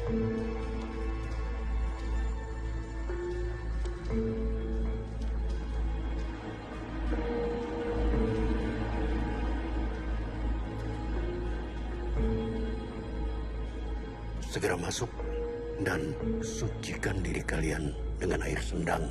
Segera masuk dan sucikan diri kalian dengan air sendang.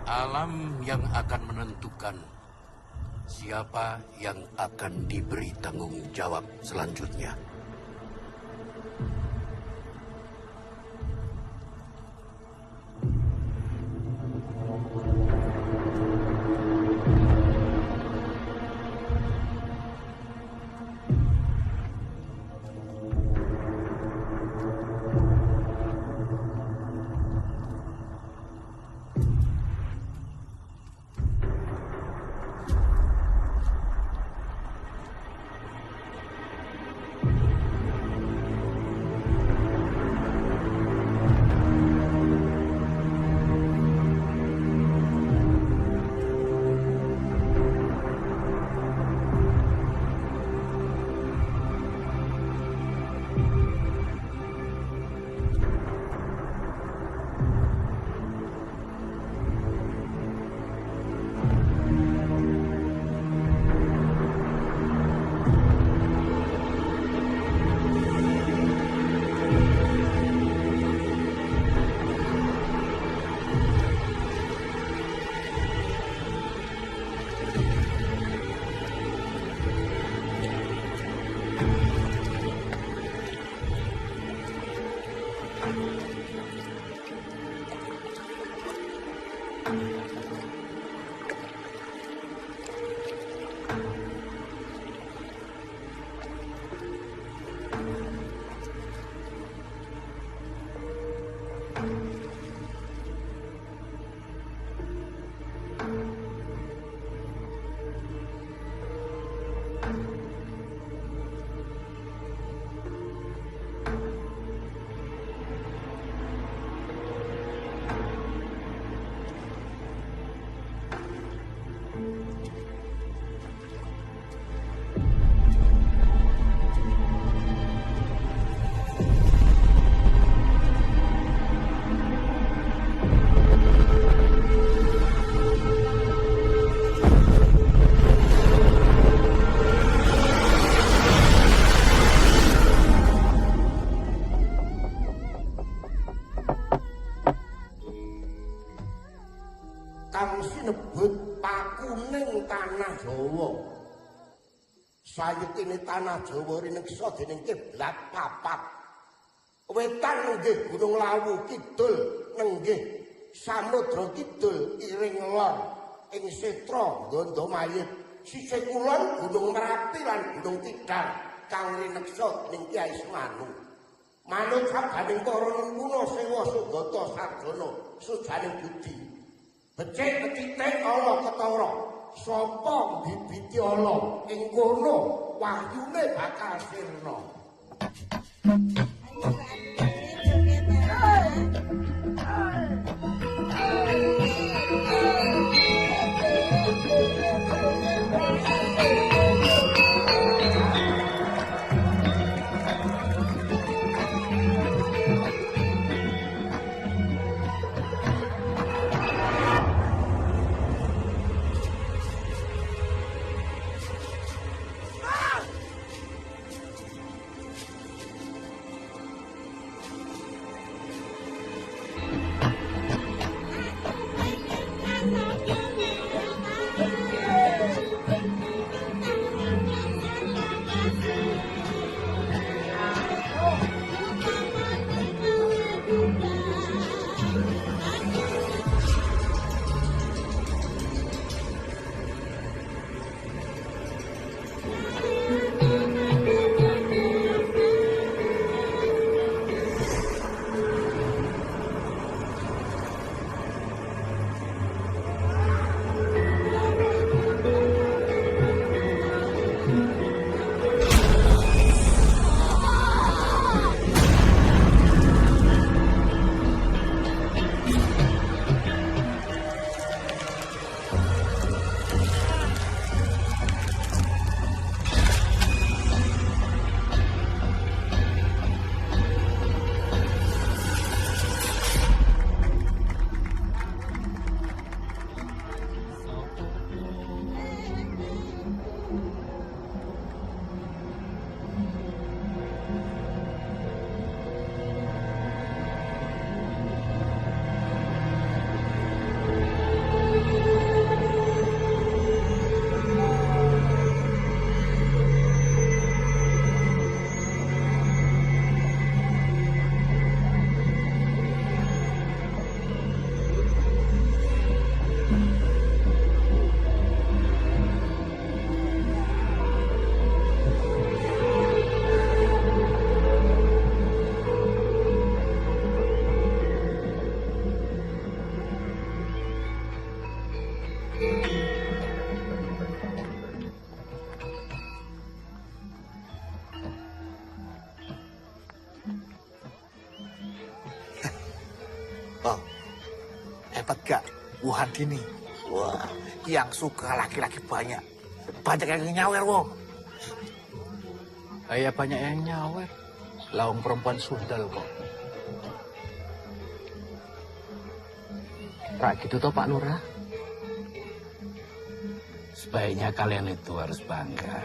Alam yang akan menentukan siapa yang akan diberi tanggung jawab selanjutnya. kang sinebut Pakuning Tanah Jawa. Sayekine Tanah Jawa rineksa dening kiblat papat. Wetan nenggih Gunung Lawu, kidul nenggih Samudra Kidul, iring lor ing Setra Gondomayit, sisih kulon Gunung Merapi lan Gunung Tidar kang rineksa dening Kyai Semanu. Manut sabdaning para kuno Sewa Sugata Sarjana sujaning budi. Becik petiting ala ketara, sapa bibiti ala ing kono wahyune bakal sirna. Bang, hebat gak Wuhan gini? Wah, yang suka laki-laki banyak. Banyak yang nyawer, Wong. Ayah banyak yang nyawer. Lawang perempuan sundal kok. Pak gitu toh Pak Lurah. Sebaiknya kalian itu harus bangga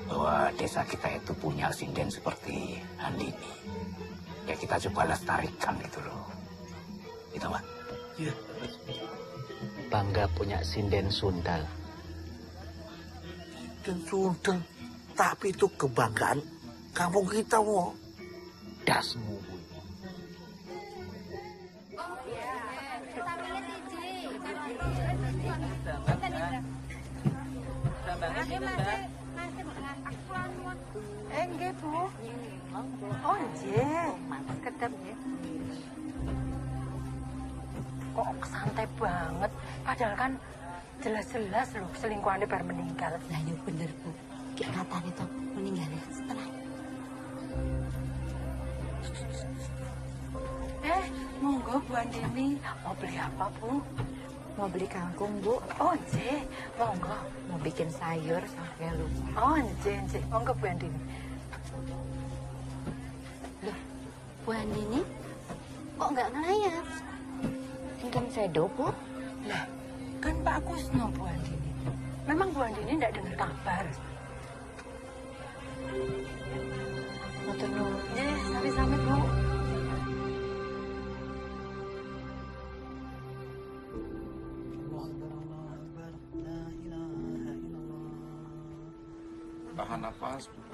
bahwa desa kita itu punya sinden seperti Andini. Ya kita coba lestarikan gitu loh. Gitu, Pak. Iya. Bangga punya sinden sundal. Dan sundel. Tapi itu kebanggaan kampung kita, Wong. Dasmu. Nggih, Bu. Oh, nggih. Kedep nggih. Kok santai banget. Padahal kan jelas-jelas loh selingkuhannya baru meninggal. Lah ya bener, Bu. Kayak katanya toh meninggalnya setelah. Monggo Bu Andini. Mau beli apa, Bu? Mau beli kangkung, Bu. Oh, nggih. Monggo. Mau bikin sayur sama kayak lu. Oh, nggih. Monggo Bu Andini. Loh, Bu Andini kok nggak ngelayat? Mungkin sedo, Bu. Lah, kan Pak Kusno Bu Andini. Memang Bu Andini enggak dengar kabar. Matur nuwun. Nggih, sami-sami, Bu. Tahan nafas, Bu.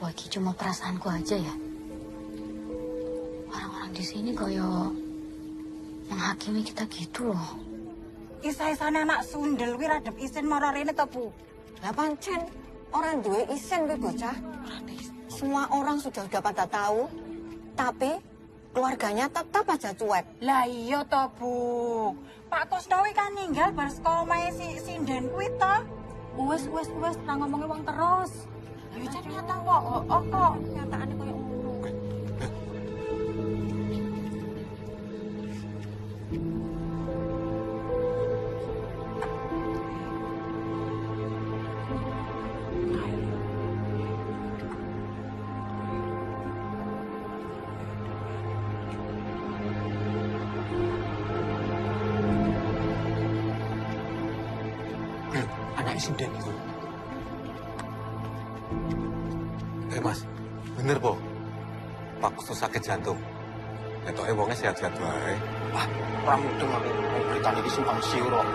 Wah, ini cuma perasaanku aja ya. Orang-orang di sini koyo menghakimi kita gitu loh. Isa-isane anak sundel kuwi radep isin mara rene to, Bu. Lah pancen orang duwe isin kuwi bocah. Semua orang sudah pada tahu, tapi keluarganya tetap aja cuek. Lah iya to, Bu. Pak Kusnawi kan ninggal bar saka omahe si sinden kuwi to. Wes, ra ngomongin wong terus. Ayo cek nyata kok. Oh kok nyataane koyo ngono. Anak sinden itu. Mas, bener po. Pak Kusno sakit jantung. Netoke wonge sehat-sehat wae. Wah, ora mudeng aku beritane iki simpang siur kok.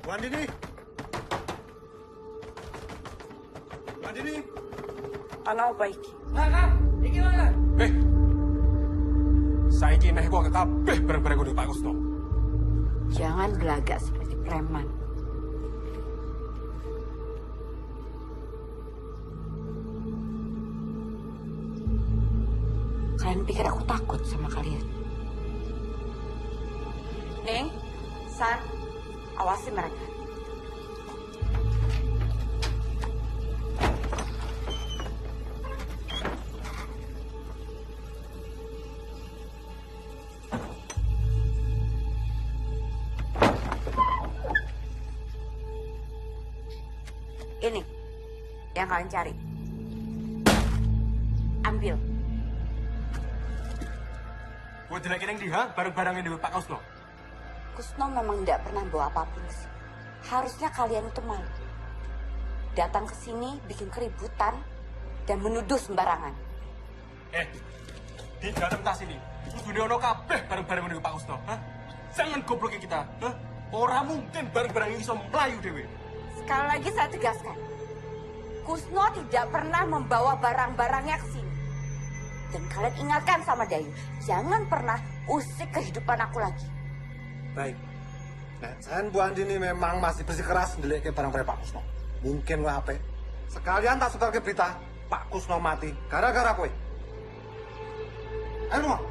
Bu Andini. Bu Andini. Ana apa iki? Saiki neh kok kabeh bareng-bareng kudu Pak Kusno. Jangan belagak seperti preman. Kalian pikir aku takut sama kalian? Ning, San, awasi mereka. Ini yang kalian cari. Ambil. Gue jelek ini di ha, bareng-bareng ini Pak Kusno. Kusno memang tidak pernah bawa apapun sih. Harusnya kalian itu malu. Datang ke sini bikin keributan dan menuduh sembarangan. Di dalam tas ini, kudu ono kabeh bareng-bareng ini Pak Kusno. Hah? Jangan goblokin kita. Hah? Orang mungkin bareng-bareng ini bisa melayu dewe. Sekali lagi saya tegaskan, Kusno tidak pernah membawa barang-barangnya ke sini. Dan kalian ingatkan sama Dayu, jangan pernah usik kehidupan aku lagi. Baik. Nah, San Bu Andini memang masih bersikeras ndelik ke barang-barang Pak Kusno. Mungkin wah apa? Sekalian tak sebar ke berita, Pak Kusno mati gara-gara kowe. Ayo mau.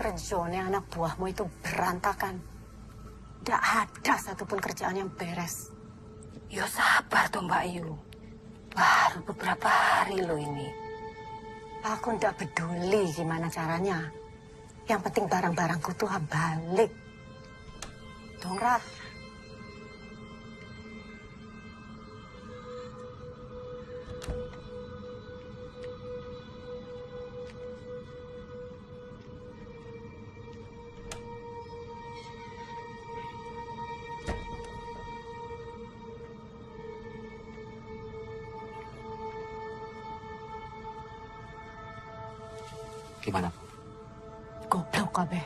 Kerjanya anak buahmu itu berantakan. Tidak ada satupun kerjaan yang beres. Ya sabar tuh Mbak Ayu. Baru beberapa hari loh ini. Aku tidak peduli gimana caranya. Yang penting barang-barangku tuh balik. Dongra. Gimana? Goblok kabeh.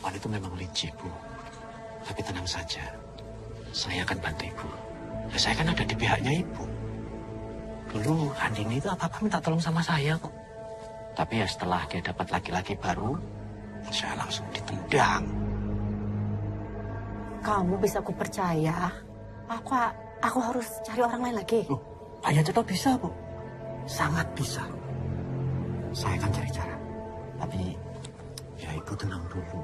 Wan itu memang licik, Bu. Tapi tenang saja, saya akan bantu ibu. Ya, saya kan ada di pihaknya ibu. Dulu Andini itu apa-apa minta tolong sama saya kok. Tapi ya setelah dia dapat laki-laki baru, saya langsung ditendang. Kamu bisa aku percaya. Aku harus cari orang lain lagi. Loh, Ayah Ceto bisa, Bu. Sangat bisa. Saya akan cari cara. Tapi, ya ibu tenang dulu.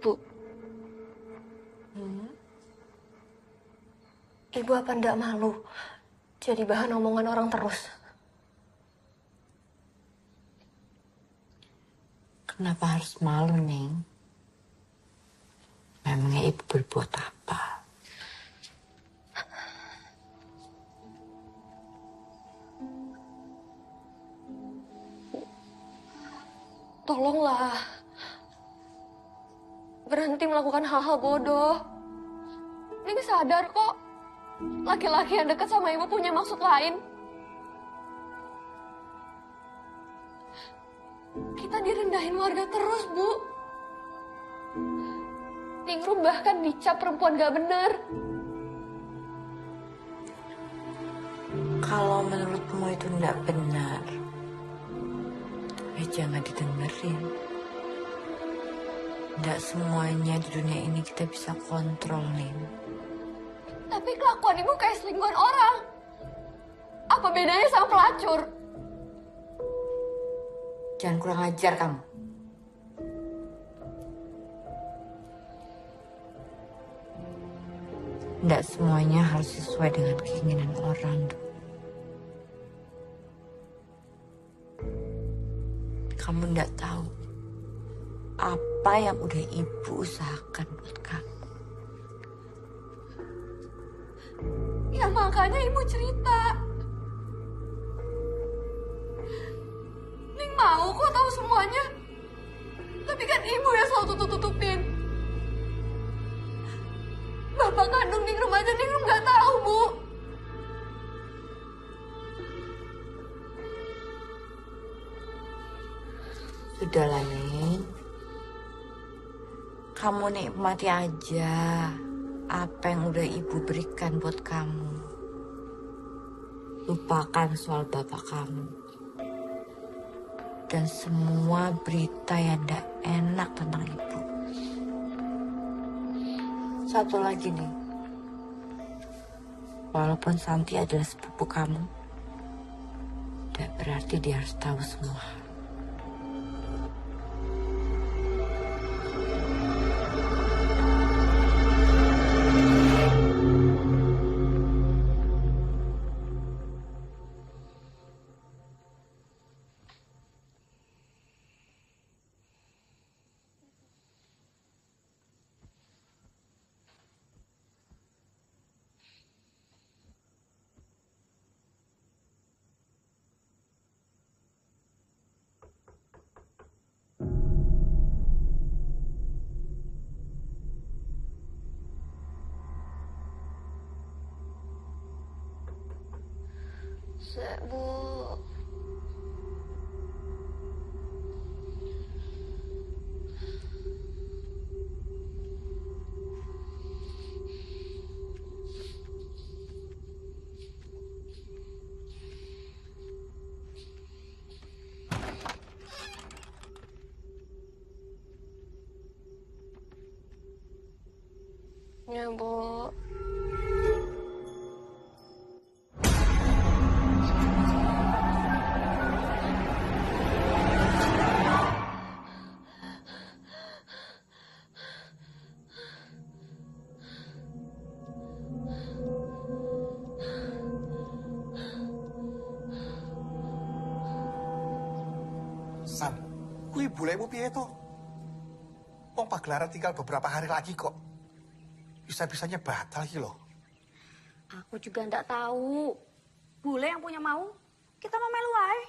Bu. Ibu apa ndak malu jadi bahan omongan orang terus? Kenapa harus malu, Neng? Memangnya ibu berbuat apa? Tolonglah. Berhenti melakukan hal-hal bodoh. Neng sadar kok, laki-laki yang dekat sama ibu punya maksud lain. Kita direndahin warga terus, Bu. Ningrum bahkan dicap perempuan gak bener. Kalau menurutmu itu tidak benar, ya jangan didengerin. Tidak semuanya di dunia ini kita bisa kontrol, Nin. Tapi kelakuan ibu kayak selingkuhan orang. Apa bedanya sama pelacur? Jangan kurang ajar kamu. Tidak semuanya harus sesuai dengan keinginan orang. Kamu tidak tahu apa yang udah ibu usahakan buat kamu. Ya makanya ibu cerita. Ning mau kok tahu semuanya. Tapi kan ibu yang selalu tutup-tutupin. Bapak kandung Ningrum aja Ningrum nggak tahu, Bu. Sudahlah, Ning. Kamu nikmati aja apa yang udah ibu berikan buat kamu. Lupakan soal bapak kamu. Dan semua berita yang tidak enak tentang ibu. Satu lagi nih. Walaupun Santi adalah sepupu kamu, tidak berarti dia harus tahu semua. Bu. Ya, Bu. San, kui bolehmu piye to? Wong pagelaran tinggal beberapa hari lagi kok. Bisa-bisanya batal iki loh. Aku juga ndak tahu. Bule yang punya mau, kita mau melu ae.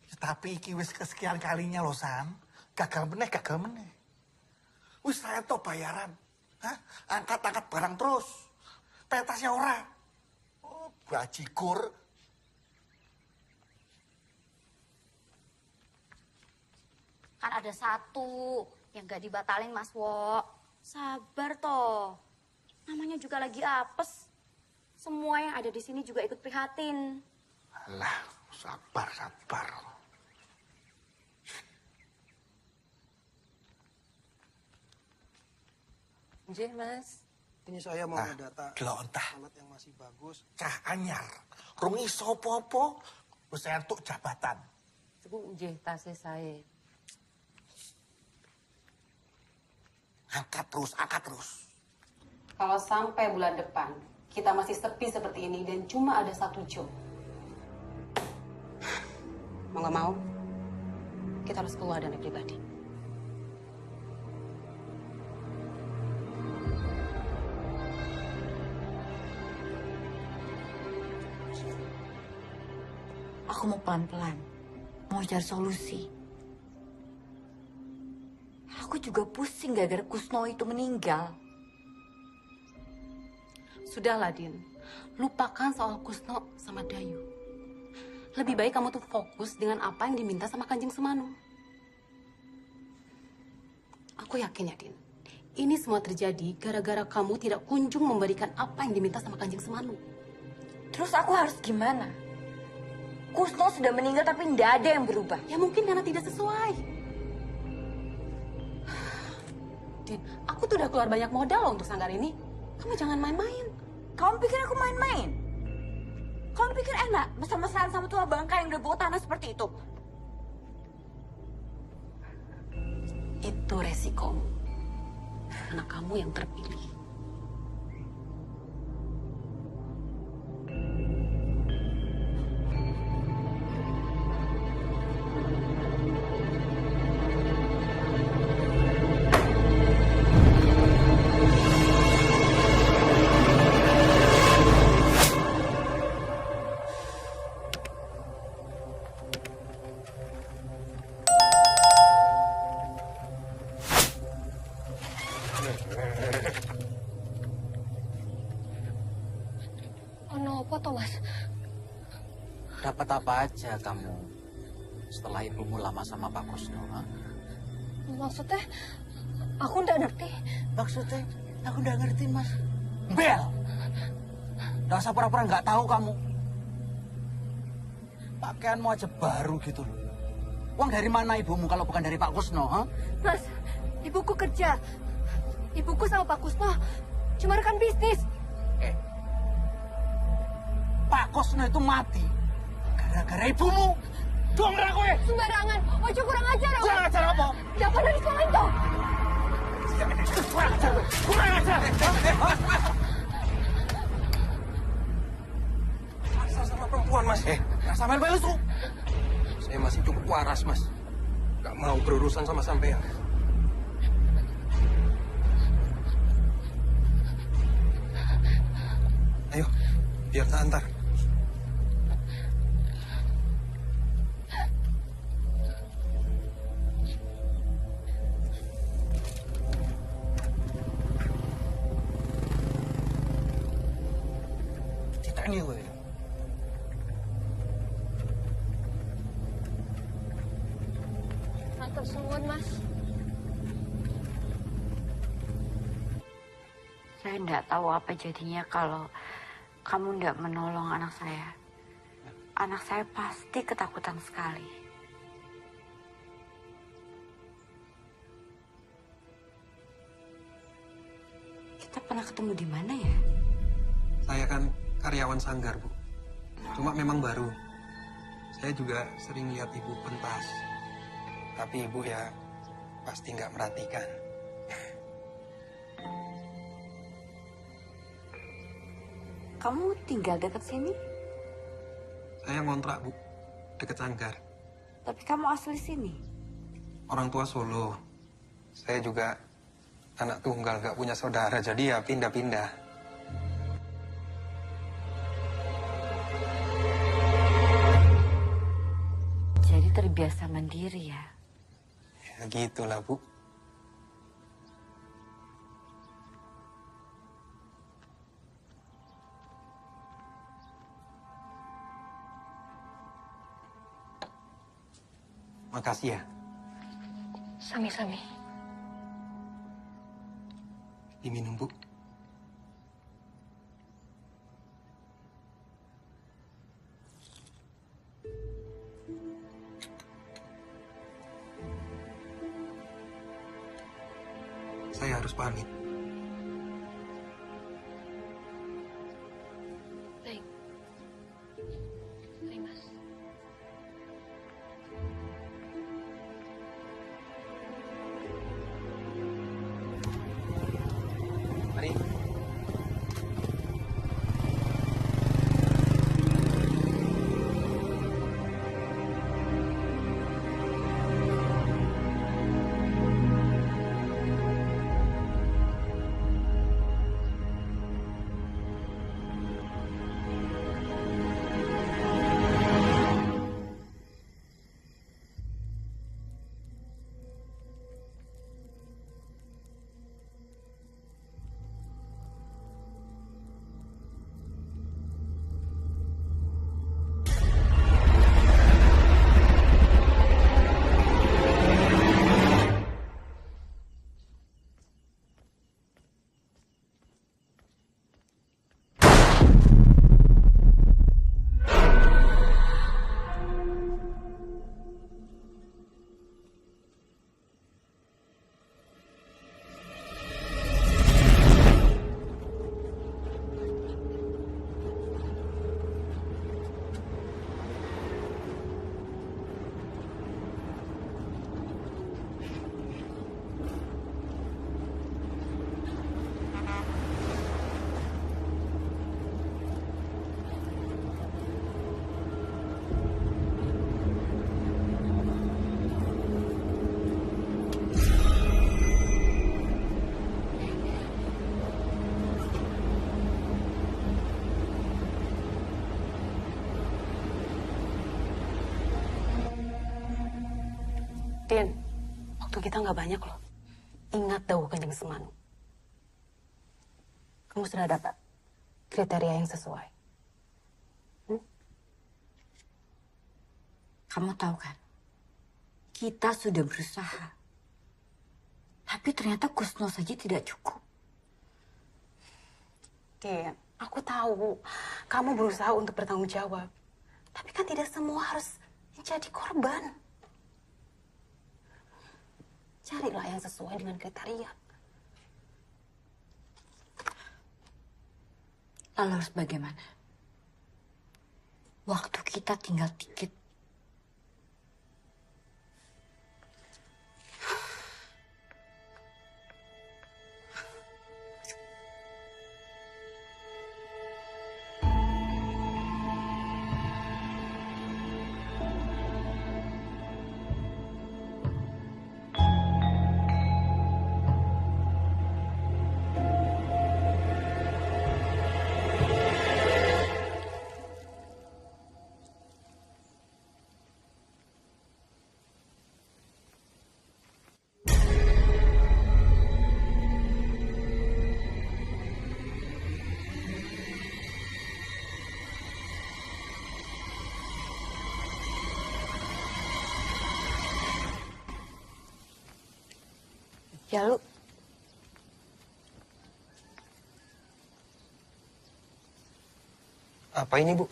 Ya, tapi iki wis kesekian kalinya loh, San. Gagal meneh, gagal meneh. Wis saya to bayaran. Hah? Angkat-angkat barang terus. Pentasnya ora. Oh, bajigur. Kan ada satu yang gak dibatalin Mas Wo. Sabar toh. Namanya juga lagi apes. Semua yang ada di sini juga ikut prihatin. Alah, sabar, sabar. Nggih, Mas. Ini saya mau Nah, ngedata delok entah. alat yang masih bagus. Cah anyar. Rung iso apa-apa. Wis entuk jabatan. Iku nggih tasih saya. Angkat terus, angkat terus. Kalau sampai bulan depan kita masih sepi seperti ini dan cuma ada satu job, mau nggak mau kita harus keluar dana pribadi. Aku mau pelan-pelan, mau cari solusi. Aku juga pusing gara-gara Kusno itu meninggal. Sudahlah, Din. Lupakan soal Kusno sama Dayu. Lebih baik kamu tuh fokus dengan apa yang diminta sama Kanjeng Semanu. Aku yakin ya, Din. Ini semua terjadi gara-gara kamu tidak kunjung memberikan apa yang diminta sama Kanjeng Semanu. Terus aku harus gimana? Kusno sudah meninggal tapi tidak ada yang berubah. Ya mungkin karena tidak sesuai. Din, aku tuh udah keluar banyak modal loh untuk sanggar ini. Kamu jangan main-main. Kamu pikir aku main-main? Kamu pikir enak mesra-mesraan sama tua bangka yang udah bawa tanah seperti itu? Itu resikomu. Anak kamu yang terpilih. Ono apa toh, Mas? Dapat apa aja kamu setelah ibumu lama sama Pak Kusno? Ha? Maksudnya, aku ndak ngerti. Maksudnya, aku udah ngerti, Mas. Bel! Nggak usah pura-pura nggak tahu kamu. Pakaianmu aja baru gitu loh. Uang dari mana ibumu kalau bukan dari Pak Kusno, ha? Mas, ibuku kerja. Ibuku sama Pak Kusno cuma rekan bisnis. Pak Kusno itu mati gara-gara ibumu. Dong kowe. Sembarangan, ojo kurang ajar. Kurang ajar apa? Dapat dari sekolah itu. Kurang ajar. Kurang ajar. Asal sama perempuan, Mas. Nggak sampai lu. Saya masih cukup waras, Mas. Gak mau berurusan sama sampean. Ayo, biar tak antar. Ditanya gue. Matur suwun, Mas. Saya tidak tahu apa jadinya kalau kamu tidak menolong anak saya. Anak saya pasti ketakutan sekali. Kita pernah ketemu di mana ya? Saya kan karyawan sanggar, Bu. Cuma memang baru. Saya juga sering lihat ibu pentas. Tapi ibu ya pasti nggak merhatikan. Kamu tinggal dekat sini? Saya ngontrak, Bu. Deket sanggar. Tapi kamu asli sini? Orang tua Solo. Saya juga anak tunggal, gak punya saudara, jadi ya pindah-pindah. Jadi terbiasa mandiri ya? Ya gitulah, Bu. Makasih ya. Sami-sami. Diminum, Bu. Saya harus pamit. Baik. Baik, Mas. Mari. Din, waktu kita nggak banyak loh. Ingat dawuh Kanjeng Semanu. Kamu sudah dapat kriteria yang sesuai. Kamu tahu kan? Kita sudah berusaha. Tapi ternyata Kusno saja tidak cukup. Din, aku tahu kamu berusaha untuk bertanggung jawab. Tapi kan tidak semua harus menjadi korban. Carilah yang sesuai dengan kriteria. Lalu harus bagaimana? Waktu kita tinggal dikit. Ya lu, Apa ini, Bu?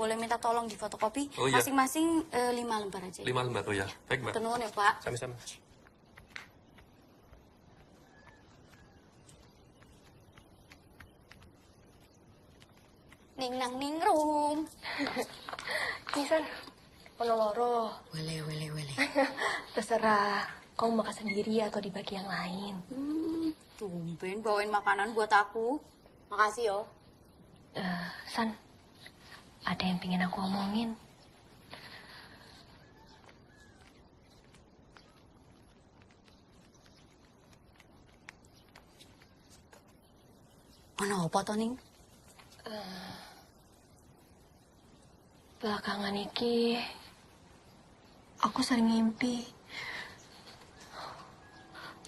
Boleh minta tolong di fotokopi? Oh, iya. Masing-masing 5 lembar aja. 5 lembar, oh ya. Baik, Mbak. Tenun ya, Pak. Sama-sama. Ning nang ning rum. Nisan, ono loro. Wele. Terserah, kamu makan sendiri atau dibagi yang lain. Tumben bawain makanan buat aku. Makasih yo. San, ada yang pengen aku omongin. Mana apa to, Ning? Belakangan iki, aku sering ngimpi.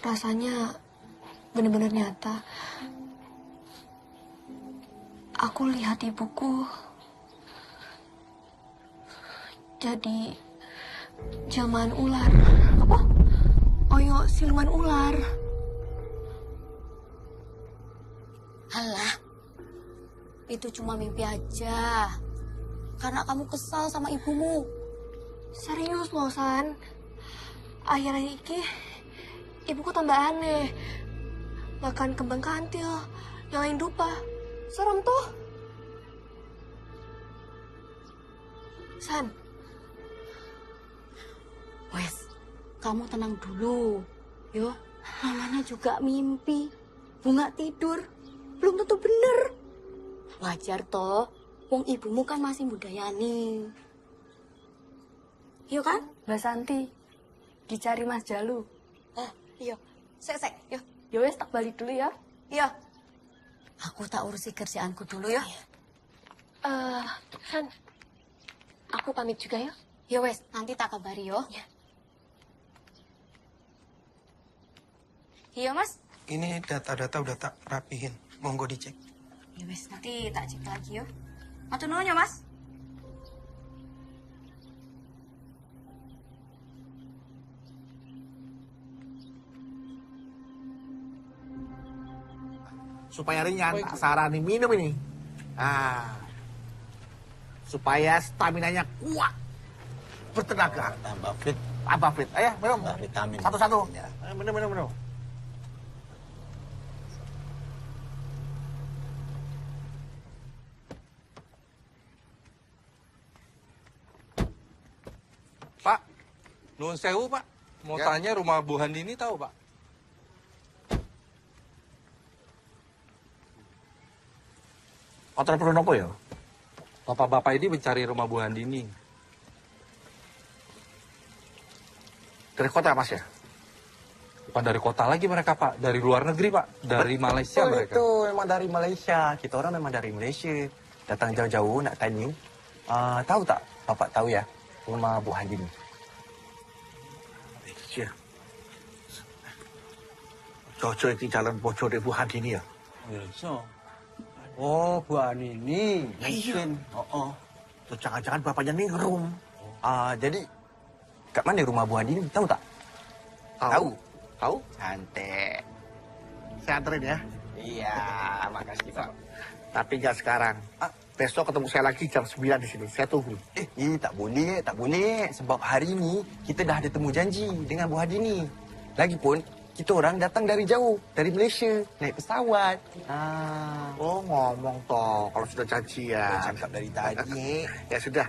Rasanya bener-bener nyata. Aku lihat ibuku jadi jelmaan ular. Apa? Oyo siluman ular. Alah, itu cuma mimpi aja. Karena kamu kesal sama ibumu. Serius loh, San. Akhir-akhir ini ibuku tambah aneh. Makan kembang kantil, nyalain dupa. Serem tuh. San. Wes, kamu tenang dulu. Yo, namanya juga mimpi. Bunga tidur. Belum tentu bener. Wajar toh. Wong ibumu kan masih budayani. Iya kan? Mbak Santi, dicari Mas Jalu. Iya. Sek. Yo. Ya wes, tak balik dulu ya. Iya. Aku tak urusi kerjaanku dulu ya. San, aku pamit juga ya. Ya wes, nanti tak kabari yo. Ya. Iya, Mas. Ini data-data udah tak rapihin. Monggo dicek. Ya wes, nanti tak cek lagi yo. Matur nuwun ya, Mas. Supaya ringan, tak sarani minum ini. Supaya staminanya kuat, bertenaga. Tambah fit. Tambah fit. Ayo, minum. Vitamin. Satu-satu. Ya. Ayo, minum. Pak, nuwun sewu Pak. Mau tanya rumah Bu Handini tahu Pak? Kotor perlu nopo ya? Bapak-bapak ini mencari rumah Bu Handini. Dari kota Mas ya? Bukan dari kota lagi mereka Pak, dari luar negeri Pak, dari Malaysia mereka. Itu memang dari Malaysia. Kita orang memang dari Malaysia. Datang jauh-jauh nak tanya. Tahu tak? Bapak tahu ya rumah Bu Handini. Iya. Cocok itu jalan bocor di Bu Handini ya? Oh, Bu Handini. Ya iya. Tuh, jangan-jangan bapaknya ningrum. Jadi, kat mana rumah Bu Handini? Tahu tak? Tahu. Tahu? Cantik. Saya anterin ya. Iya, makasih Pak. Tapi nggak sekarang. Besok ketemu saya lagi jam 9 di sini. Saya tunggu. Tak boleh. Sebab hari ini kita dah ada temu janji dengan Bu Handini. Lagipun, kita orang datang dari jauh, dari Malaysia, naik pesawat. Oh, ngomong toh, kalau sudah janji ya. Cakap dari tadi. Ya sudah,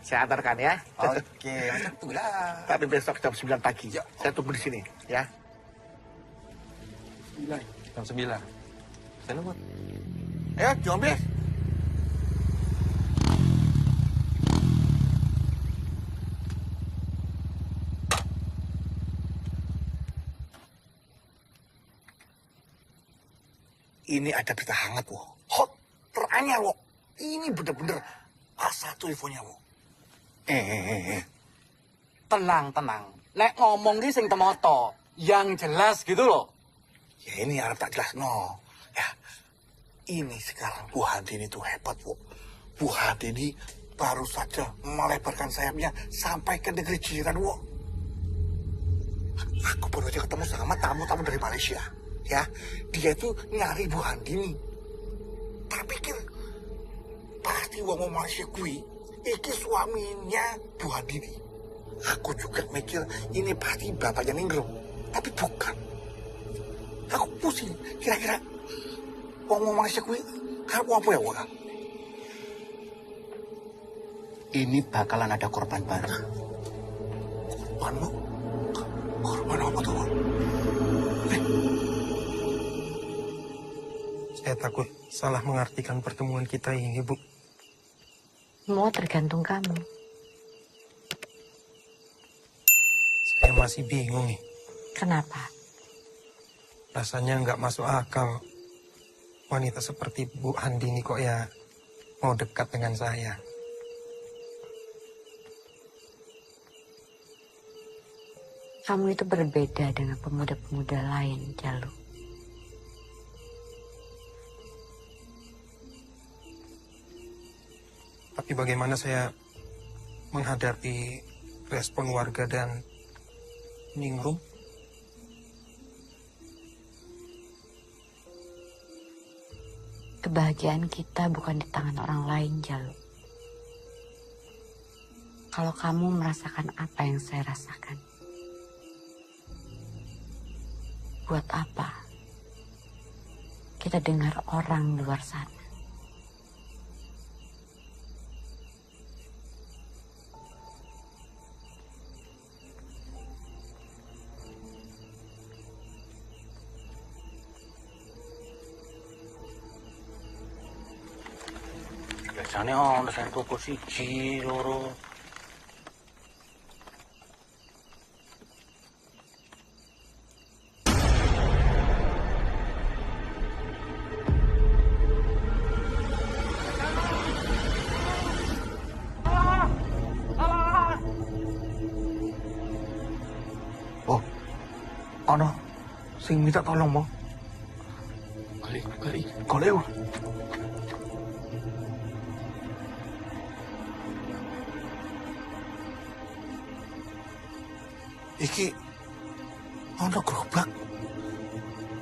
saya antarkan ya. Oke, itulah. Tapi besok jam 9 pagi. Saya tunggu di sini, ya. Jam 9. Saya nunggu. Ayo, jombe. Ini ada berita hangat, wo. Hot, teranyar, wo. Ini bener-bener A1 infonya, wo. Tenang. Nek ngomong ki sing temoto, yang jelas gitu loh. Ya ini harap tak jelas, no. Ya, ini sekarang Bu Handini itu hebat, wo. Bu Handini baru saja melebarkan sayapnya sampai ke negeri jiran, wo. Aku baru aja ketemu sama tamu-tamu dari Malaysia. Ya, dia itu nyari Bu Handini. Tak pikir pasti wong Malaysia kui iki suaminya Bu Handini. Aku juga mikir ini pasti bapaknya Ninggrum, tapi bukan. Aku pusing, kira-kira wong Malaysia kui karep apa ya, wong? ini bakalan ada korban baru. Korban? Korban apa tuh? Saya takut salah mengartikan pertemuan kita ini, Bu. Semua tergantung kamu. Saya masih bingung nih. Kenapa? Rasanya nggak masuk akal. Wanita seperti Bu Andini kok ya mau dekat dengan saya. Kamu itu berbeda dengan pemuda-pemuda lain, Jalu. Tapi bagaimana saya menghadapi respon warga dan Ningrum? Kebahagiaan kita bukan di tangan orang lain, Jalu. Kalau kamu merasakan apa yang saya rasakan, buat apa kita dengar orang luar sana? Biasanya ono sing tuku siji, loro. Oh, ono sing minta tolong mau. Golek. Iki ono gerobak.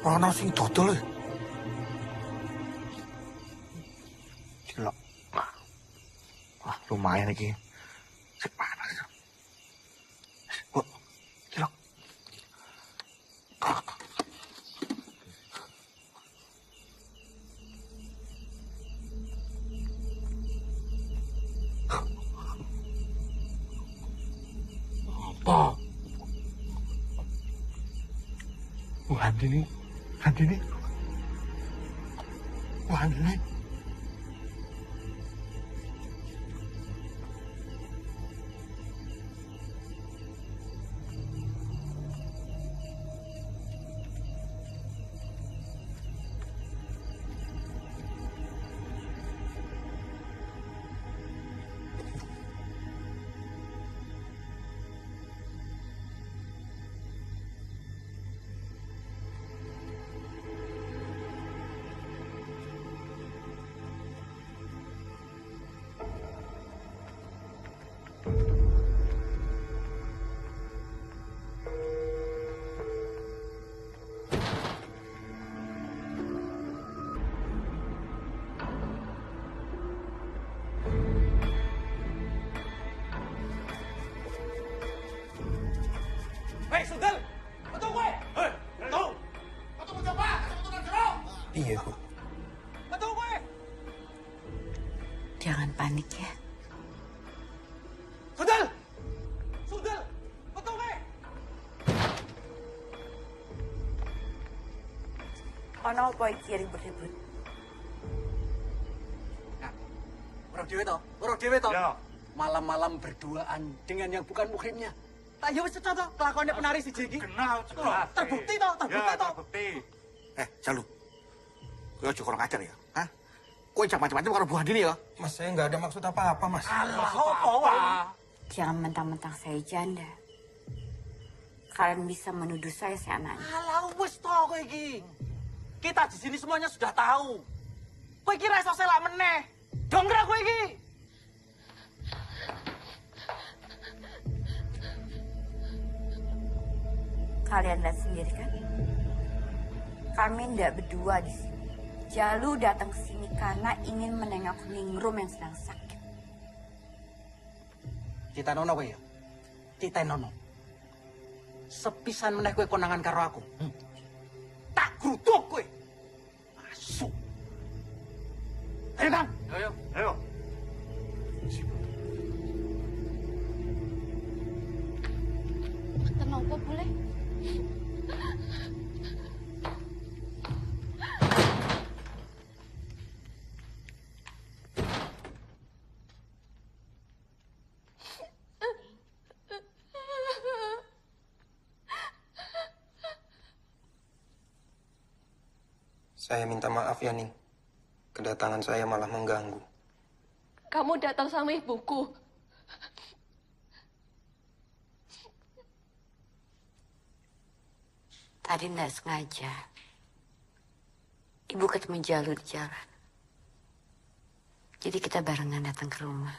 Ono sing dodol. Cilok. Wah, lumayan iki. Sik panas. Kok cilok. Apa? Bu Andini. Bu Andini. Hei, Sundel! Betul gue! Hei, betul! Betul siapa? Betul jeruk! Iya, Bu. Betul gue! Jangan panik ya. Sundel! Sundel! Betul gue! Ono apa iki ribut-ribut? Orang dewe toh? Ya. Malam-malam berduaan dengan yang bukan muhrimnya. Tak ya wis cocok kelakuannya penari si Jeki. Kenal, terbukti toh, terbukti. Jalu. Kowe aja kurang ajar ya. Hah? Kowe jangan macam-macam karo Bu Andini ya. Mas, saya nggak ada maksud apa-apa, Mas. Jangan mentang-mentang saya janda. Kalian bisa menuduh saya seenaknya. Alah wis toh kowe iki. Kita di sini semuanya sudah tahu. Kowe kira iso selak meneh. Dongkrak kowe iki. Kalian lihat sendiri kan? Kami tidak berdua di sini. Jalu datang ke sini karena ingin menengok Ningrum yang sedang sakit. Kita nono kowe ya. Kita nono. Sepisan meneh kowe konangan karo aku. Tak grutuk kowe. Masuk. Ayo, Kang. Ayo. Saya minta maaf ya, Ning. Kedatangan saya malah mengganggu. Kamu datang sama ibuku. Tadi nggak sengaja. Ibu ketemu Jalu di jalan. Jadi kita barengan datang ke rumah.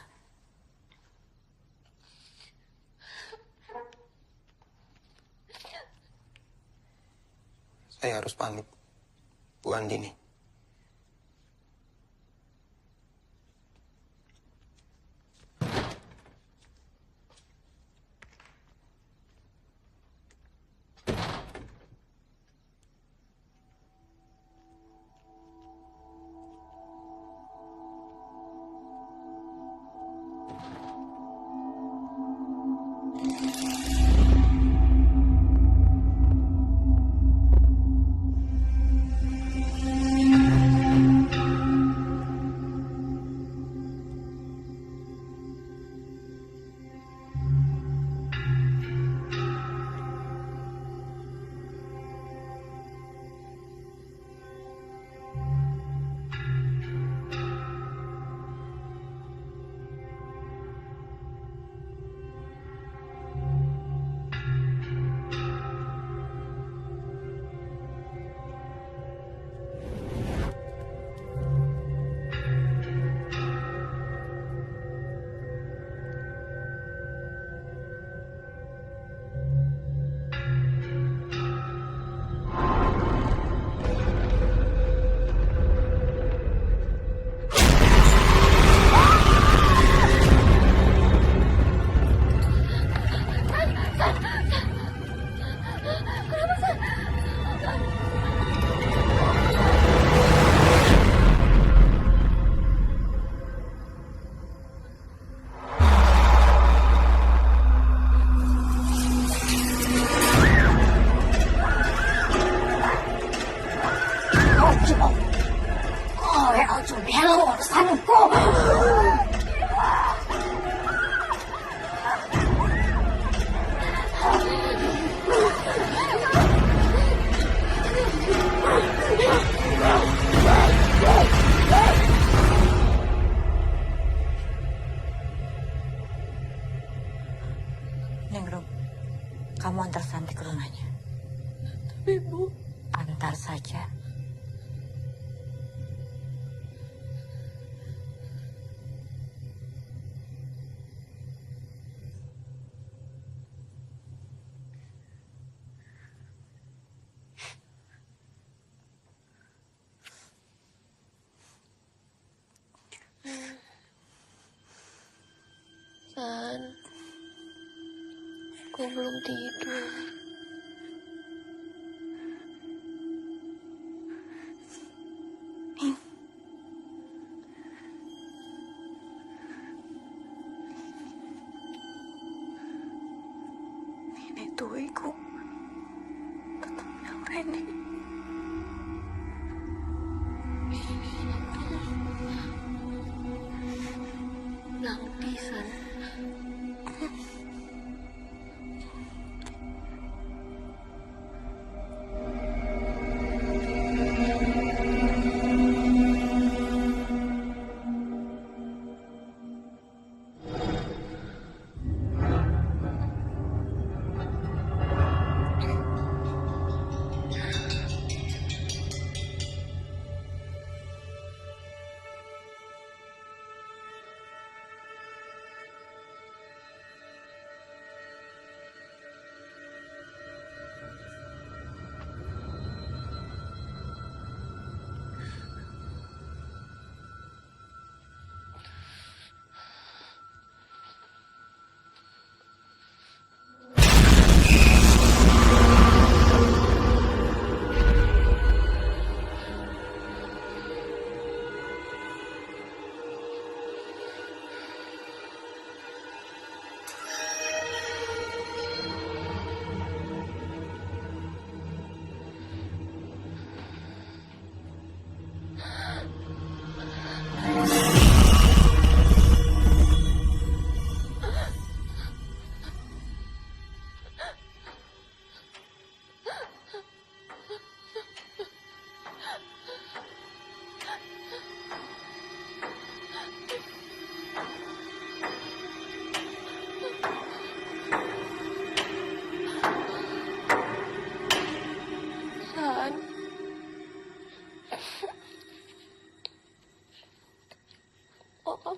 Saya harus pamit, Bu Andini. Ningrum, kamu antar Santi ke rumahnya. Tapi Bu, antar saja. San, aku belum tidur. Ini tuh iku tetap yang Reni. Nanti, San.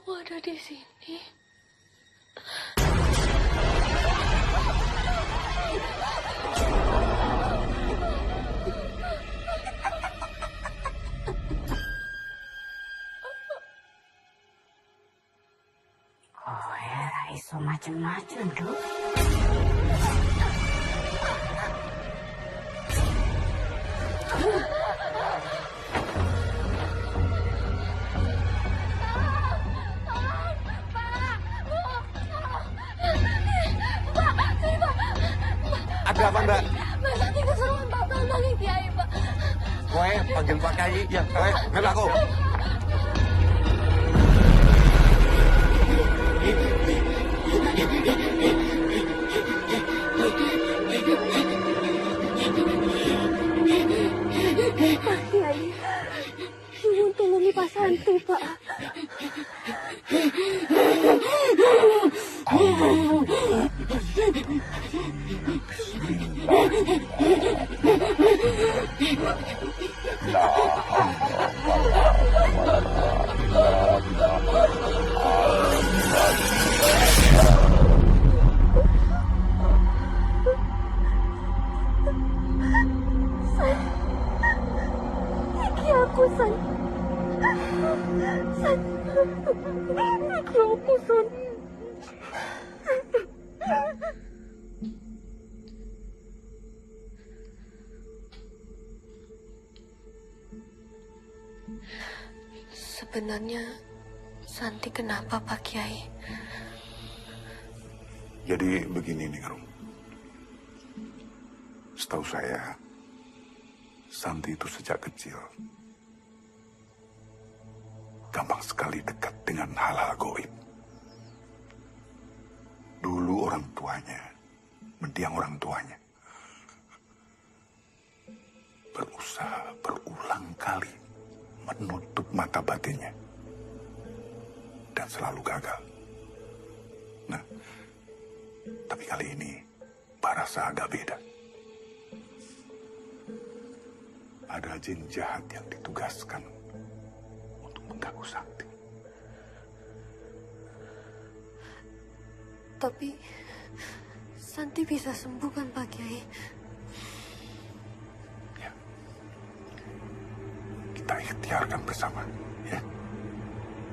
Kamu ada di sini. Oh ya, iso macem-macem, Duk. Ada apa, Mbak? Mbak Santi keseruan Pak panggil Kiai, Pak. Kowe panggil Pak Kiai. Ya, kowe ngel aku. Pak Kiai, tolong tolongi Pak Santi, Pak. Iki aku, San. San. Iki aku, San. Sebenarnya Santi kenapa, Pak Kiai? Jadi begini nih, Rum. Setahu saya, Santi itu sejak kecil gampang sekali dekat dengan hal-hal goib. Dulu orang tuanya, mendiang orang tuanya, berusaha berulang kali menutup mata batinnya dan selalu gagal. Nah, tapi kali ini Pak rasa agak beda. Ada jin jahat yang ditugaskan untuk mengganggu Santi. Tapi Santi bisa sembuh kan, Pak Kiai? Kita ikhtiarkan bersama, ya.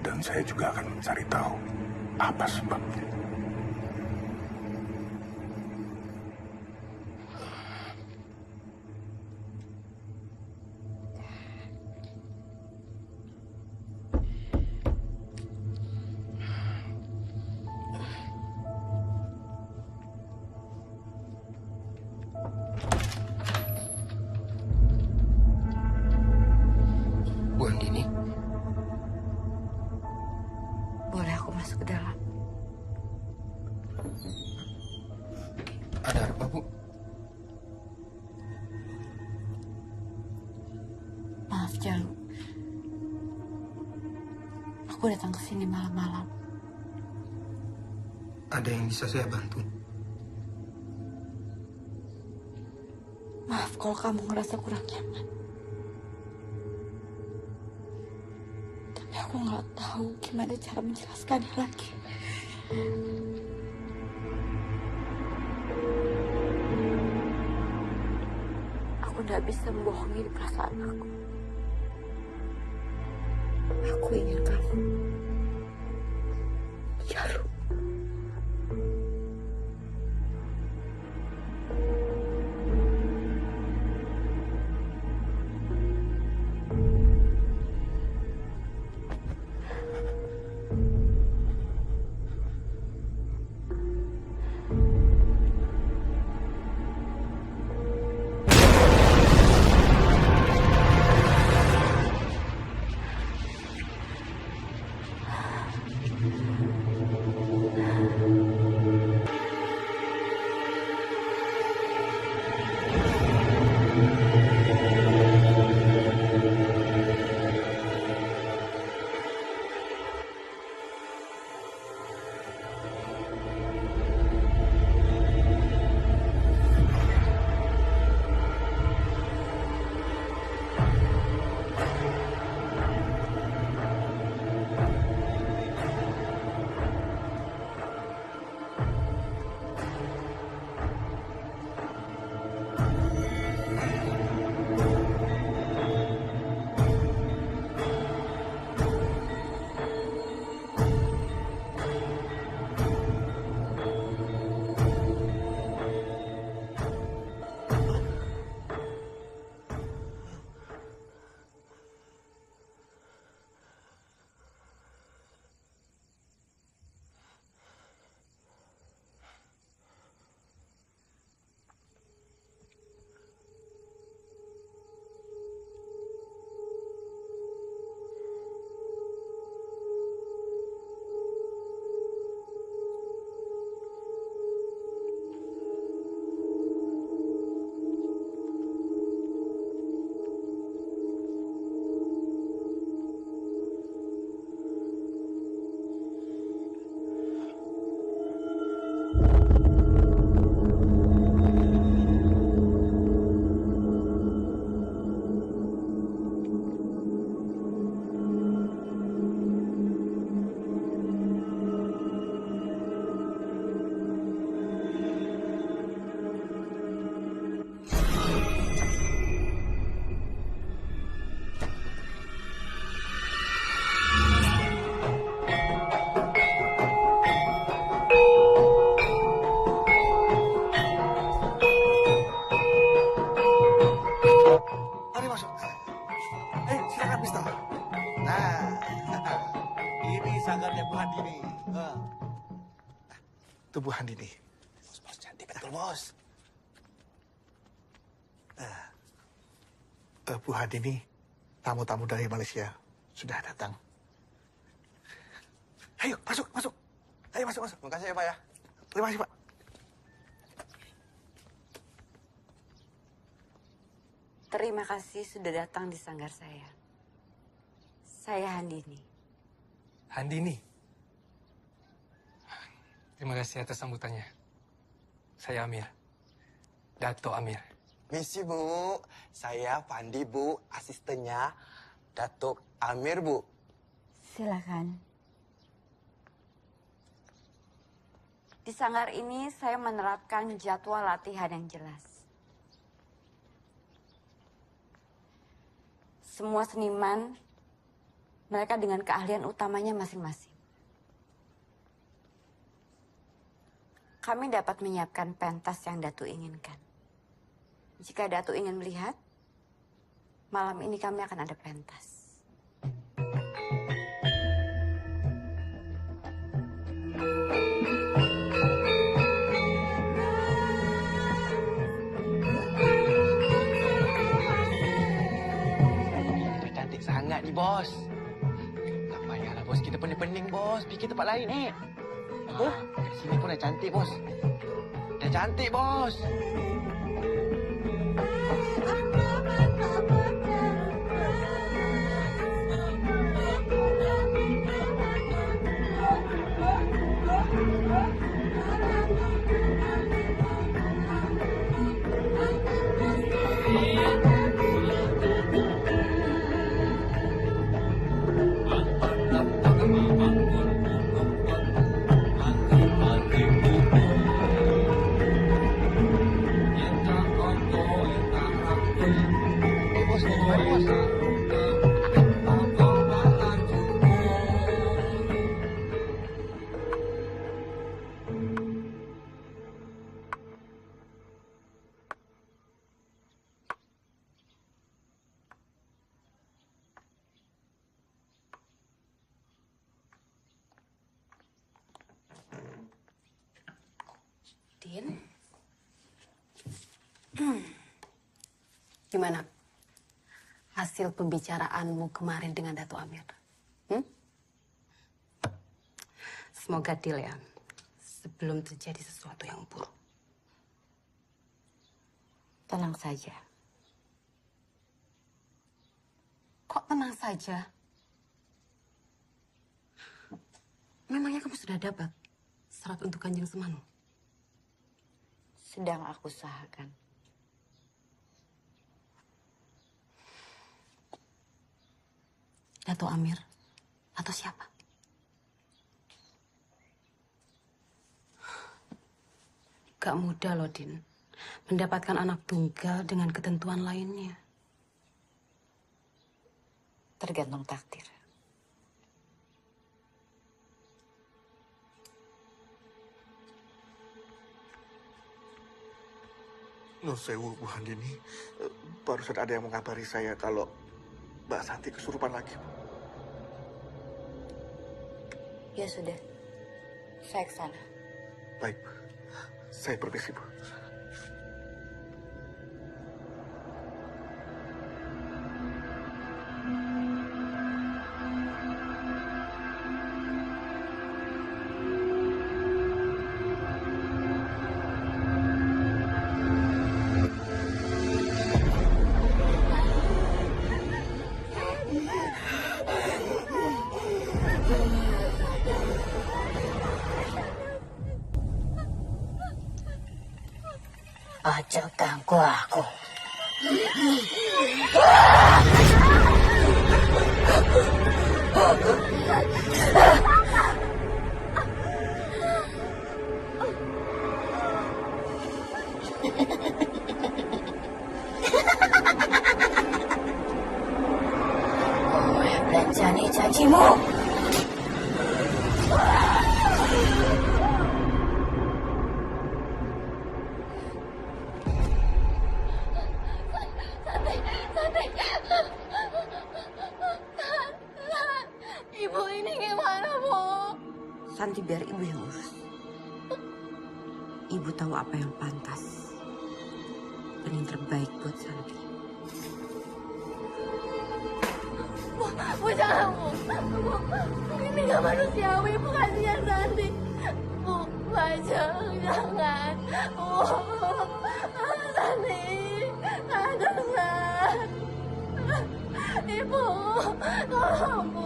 Dan saya juga akan mencari tahu apa sebabnya. Bu Andini, Boleh aku masuk ke dalam? ada apa, Bu? Maaf, Jalu. Aku datang ke sini malam-malam. Ada yang bisa saya bantu? Maaf kalau kamu ngerasa kurang nyaman. Tapi aku nggak tahu gimana cara menjelaskannya lagi. Aku nggak bisa membohongi perasaan aku. Aku ingin kamu. Jalu. Kusno. Nah, ini sanggarnya Bu Handini. Itu Bu Handini. Bos, cantik betul, Bos. Bu Handini, tamu-tamu dari Malaysia sudah datang. Ayo, masuk, masuk. Ayo, masuk, masuk. Makasih ya, Pak ya. Terima kasih, Pak. Terima kasih sudah datang di sanggar saya. Saya Handini. Handini. Terima kasih atas sambutannya. Saya Amir. Dato Amir. Misi, Bu. Saya Pandi, Bu. Asistennya Datuk Amir, Bu. Silakan. Di sanggar ini saya menerapkan jadwal latihan yang jelas. Semua seniman, mereka dengan keahlian utamanya masing-masing. Kami dapat menyiapkan pentas yang Datu inginkan. Jika Datu ingin melihat, malam ini kami akan ada pentas. Cantik sangat ni, Bos. Tak payahlah, Bos. Kita pening-pening, Bos. Fikir tempat lain, Apa? Kat sini pun dah cantik, Bos. Dah cantik, Bos. Din? Gimana hasil pembicaraanmu kemarin dengan Dato Amir? Semoga deal ya, sebelum terjadi sesuatu yang buruk. Tenang saja. Kok tenang saja? Memangnya kamu sudah dapat surat untuk Kanjeng Semanu? Sedang aku usahakan. Dato Amir atau siapa? Gak mudah loh, Din. Mendapatkan anak tunggal dengan ketentuan lainnya. Tergantung takdir. Nuh sewu, Bu Handini. Barusan ada yang mengabari saya kalau Mbak Santi kesurupan lagi. Ya sudah, saya ke sana. Baik, saya permisi, Bu. Ojo ganggu aku. Belanjani janjimu. Santi biar ibu yang urus. Ibu tahu apa yang pantas dan yang terbaik buat Santi. Bu, jangan, Bu. Ini gak manusiawi, Bu. Kasihan Santi. Bu, jangan. Bu, Santi. Jangan. Ibu, tolong, Bu.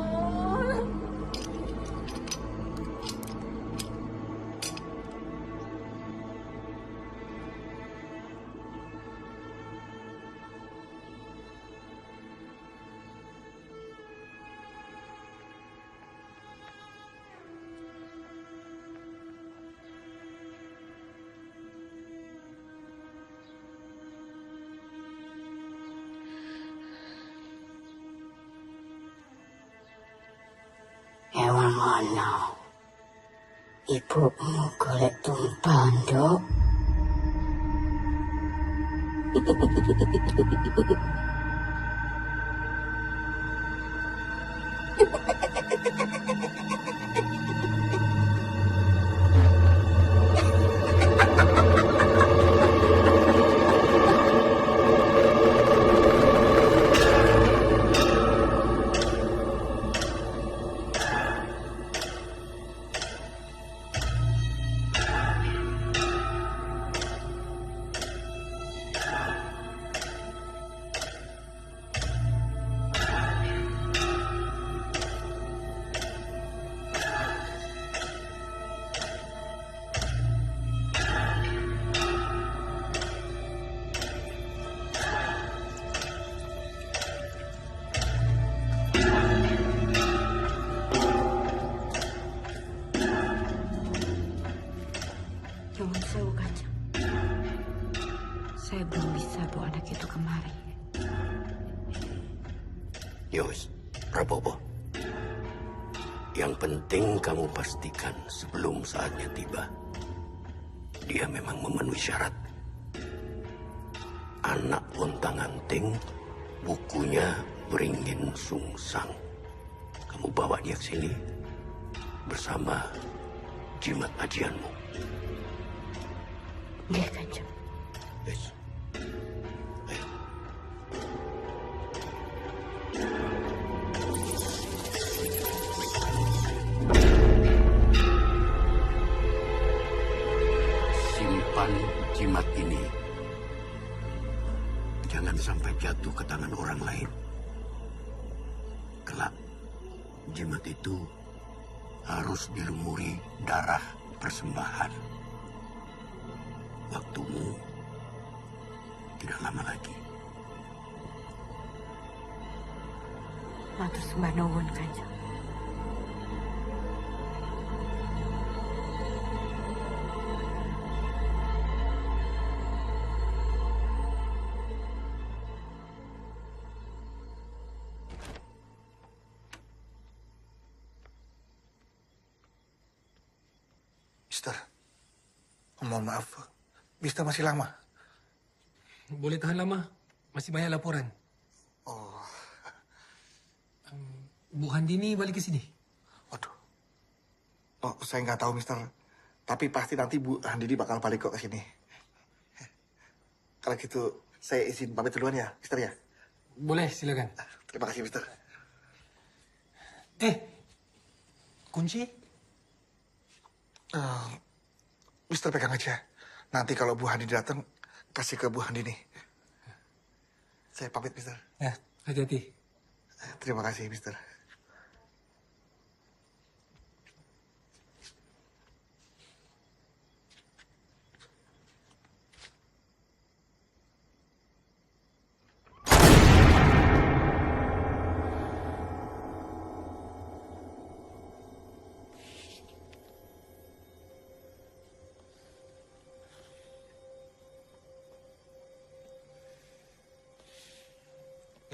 Ewan mana? Ibumu golek tumpang, Dok. Nyuwun sewu, Kanjeng. Saya belum bisa bawa anak itu kemari. Yos, Prabowo. Yang penting kamu pastikan sebelum saatnya tiba, dia memang memenuhi syarat. Anak Lontang-Anting, bukunya beringin sungsang. Kamu bawa dia ke sini bersama jimat ajianmu. Nggih, Kanjeng. Yes. Simpan jimat ini. Jangan sampai jatuh ke tangan orang lain. Kelak, jimat itu harus dilumuri darah persembahan. Waktumu tidak lama lagi. Matur sembah nuwun, Kanjeng. Mister, mohon maaf. Mister masih lama? Boleh tahan lama. Masih banyak laporan. Oh. Bu Handini balik ke sini. Waduh. Oh, saya nggak tahu, Mister. Tapi pasti nanti Bu Handini bakal balik kok ke sini. Kalau gitu, saya izin pamit duluan ya, Mister ya? Boleh, silakan. Terima kasih, Mister. Kunci? Mister pegang aja. Nanti kalau Bu Handini datang, kasih ke Bu Handini. Saya pamit, Mister. Ya, hati-hati. Terima kasih, Mister.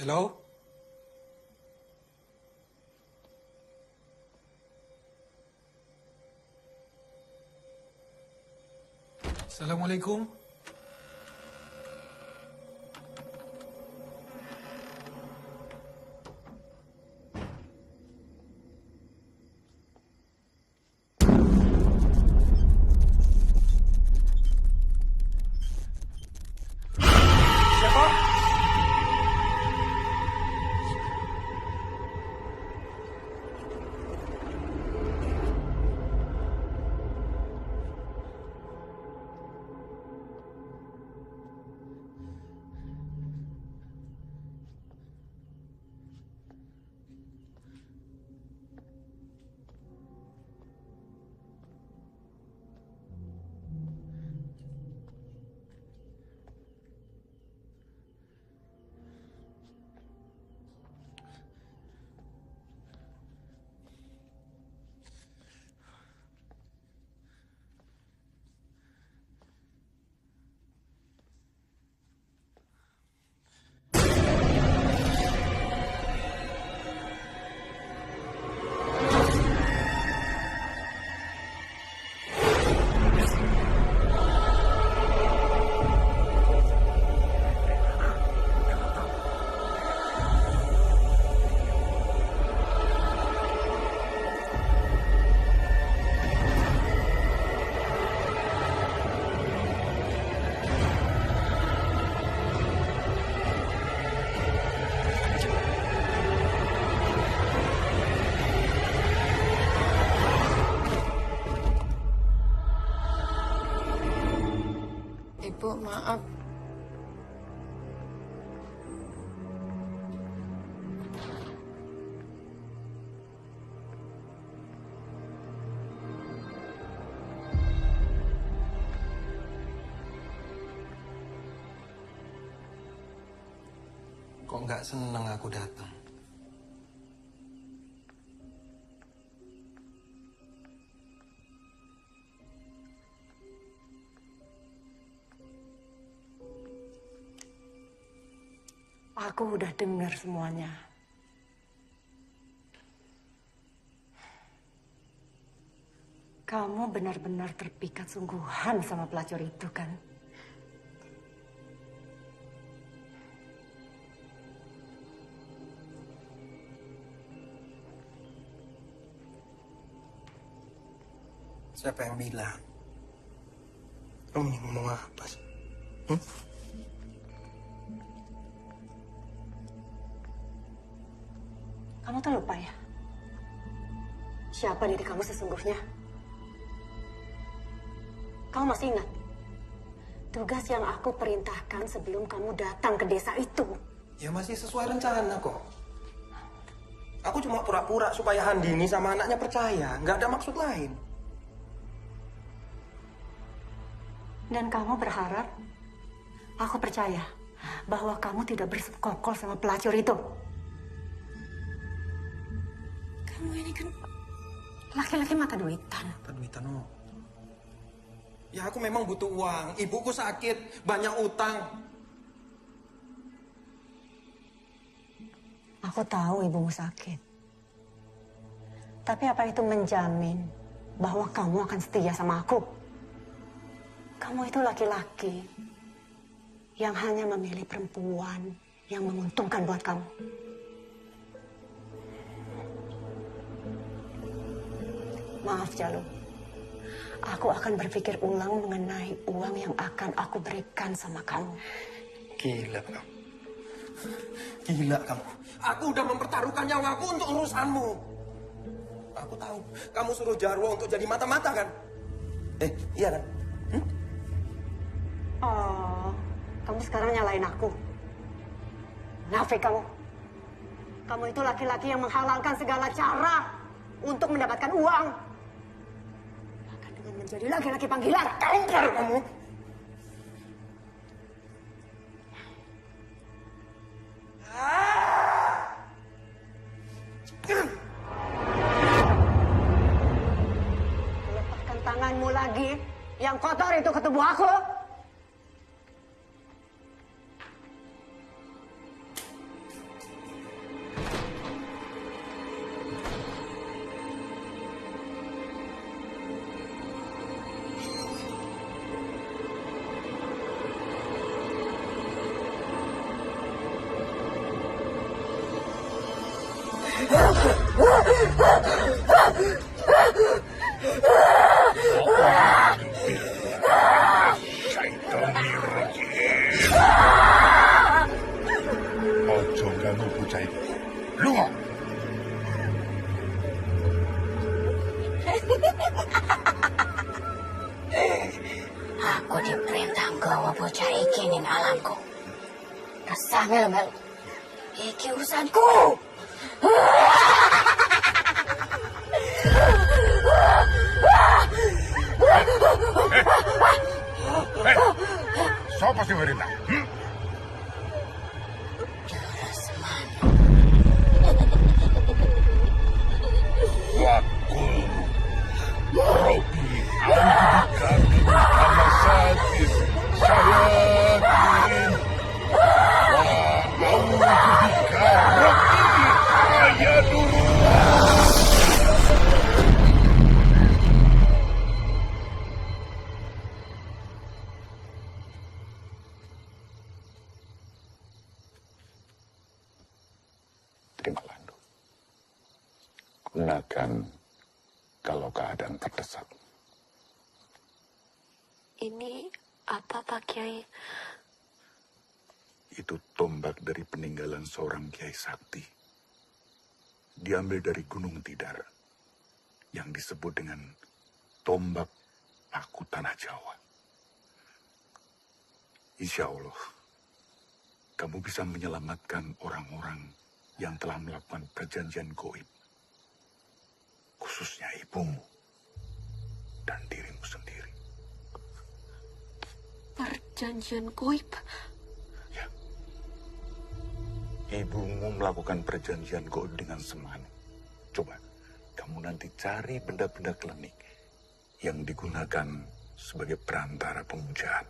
Hello? Assalamualaikum. maaf. Kok nggak seneng aku datang? Aku udah dengar semuanya. Kamu benar-benar terpikat sungguhan sama pelacur itu, kan? Siapa yang bilang? Kamu ini ngomong apa sih? Kamu tuh lupa ya? Siapa diri kamu sesungguhnya? Kamu masih ingat? Tugas yang aku perintahkan sebelum kamu datang ke desa itu. Ya masih sesuai rencana kok. Aku cuma pura-pura supaya Handini sama anaknya percaya. Nggak ada maksud lain. Dan kamu berharap aku percaya bahwa kamu tidak bersekongkol sama pelacur itu. Kamu ini kan laki-laki mata duitan. Mata duitan, oh. Ya aku memang butuh uang. Ibuku sakit, banyak utang. Aku tahu ibumu sakit. Tapi apa itu menjamin bahwa kamu akan setia sama aku? Kamu itu laki-laki yang hanya memilih perempuan yang menguntungkan buat kamu. Maaf, Jalu. Aku akan berpikir ulang mengenai uang yang akan aku berikan sama kamu. Gila kamu. Gila kamu. Aku udah mempertaruhkan nyawaku untuk urusanmu. Aku tahu. Kamu suruh Jarwo untuk jadi mata-mata kan? Iya kan? Oh, kamu sekarang nyalain aku. Nafik kamu. Kamu itu laki-laki yang menghalalkan segala cara untuk mendapatkan uang. Bahkan dengan menjadi laki-laki panggilan. Tampar kamu. Lepaskan tanganmu lagi. Yang kotor itu ke tubuh aku. Ojo ganggu bocah itu. Lungo. Aku diperintah gawa bocah iki ning alamku. Resah mel-mel. Iki urusanku. Siapa sih merintah? Wakul Robi Audika Nama Satis Sayatin Wa Audika Robi Ayaduru. Terimalah, Ndu. Gunakan kalau keadaan terdesak. Ini apa, Pak Kiai? Itu tombak dari peninggalan seorang Kiai Sakti. Diambil dari Gunung Tidar. Yang disebut dengan tombak paku tanah Jawa. Insya Allah, kamu bisa menyelamatkan orang-orang yang telah melakukan perjanjian goib. Khususnya ibumu dan dirimu sendiri. Perjanjian goib? Ya. Ibumu melakukan perjanjian goib dengan Semanu. Coba, kamu nanti cari benda-benda klinik yang digunakan sebagai perantara pemujaan.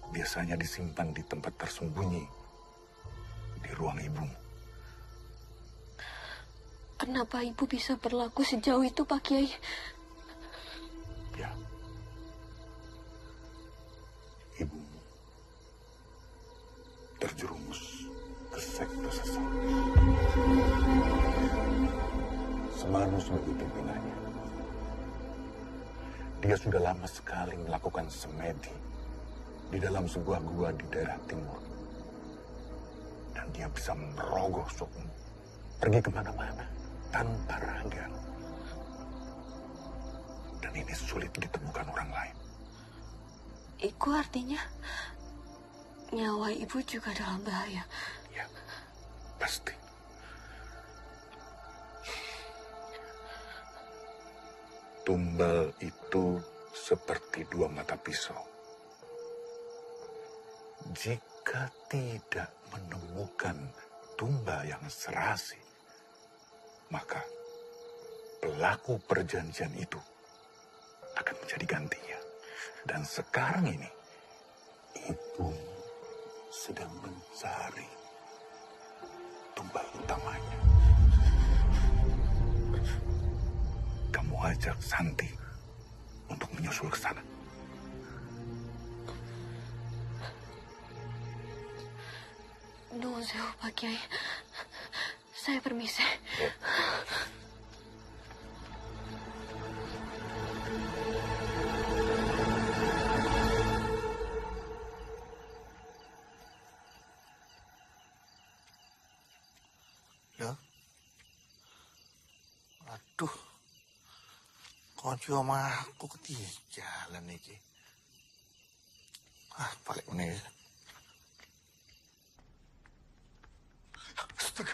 Biasanya disimpan di tempat tersembunyi di ruang ibumu. Kenapa ibu bisa berlaku sejauh itu, Pak Kiai? Ya. Ibumu terjerumus ke sekte sesat. Semanu sebagai pimpinannya. Dia sudah lama sekali melakukan semedi di dalam sebuah gua di daerah timur. Dan dia bisa merogoh sukmu pergi kemana-mana tanpa raga. Dan ini sulit ditemukan orang lain. Itu artinya nyawa ibu juga dalam bahaya. Ya, pasti. Tumbal itu seperti dua mata pisau. Jika tidak menemukan tumbal yang serasi, maka pelaku perjanjian itu akan menjadi gantinya. Dan sekarang ini, ibu sedang mencari tumbal utamanya. Kamu ajak Santi untuk menyusul ke sana. Nuhun sewu, Pak Kiai. Saya permisi. Loh? Aduh. Kunci omah aku ketinggalan iki. Balik meneh. Mister.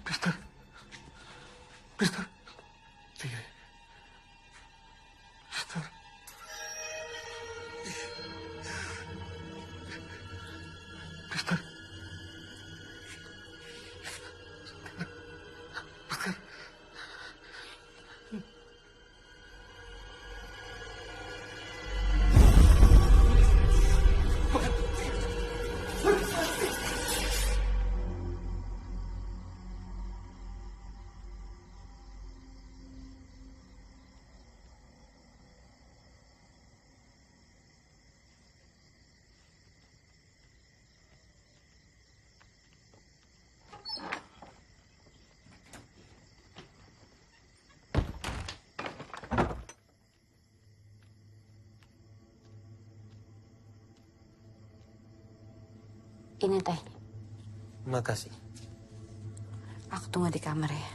Mister. Mister. Mister. Ini teh. Makasih. Aku tunggu di kamar ya.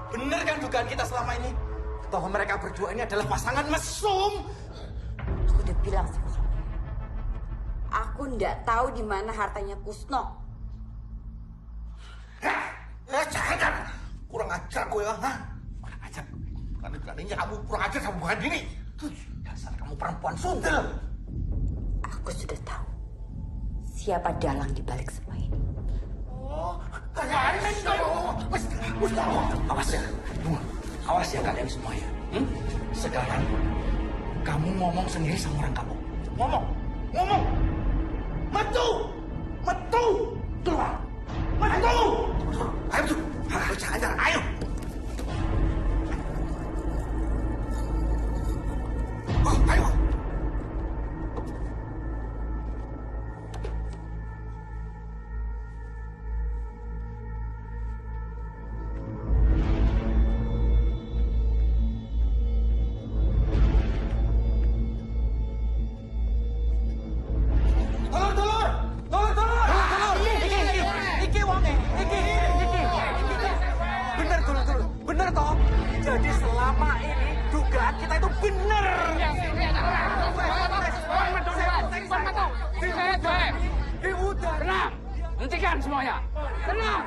Bener kan dugaan kita selama ini? Bahwa mereka berdua ini adalah pasangan mesum. Aku udah bilang sama kamu. Aku nggak tahu di mana hartanya Kusno. Jangan. Kurang ajar gue ya. Kurang ajar. Berani-beraninya kamu kurang ajar sama Bu Andini. Dasar kamu perempuan sundel. Aku sudah tahu siapa dalang di balik semua ini. Awas ya. Awas ya kalian semua ya. Sekarang kamu ngomong sendiri sama orang kamu. Ngomong. Metu. Keluar. Metu. Ayo tuh. Jangan. Ayo. Ayo. Bener toh? Jadi selama ini dugaan kita itu bener. Tenang, hentikan semuanya. Tenang,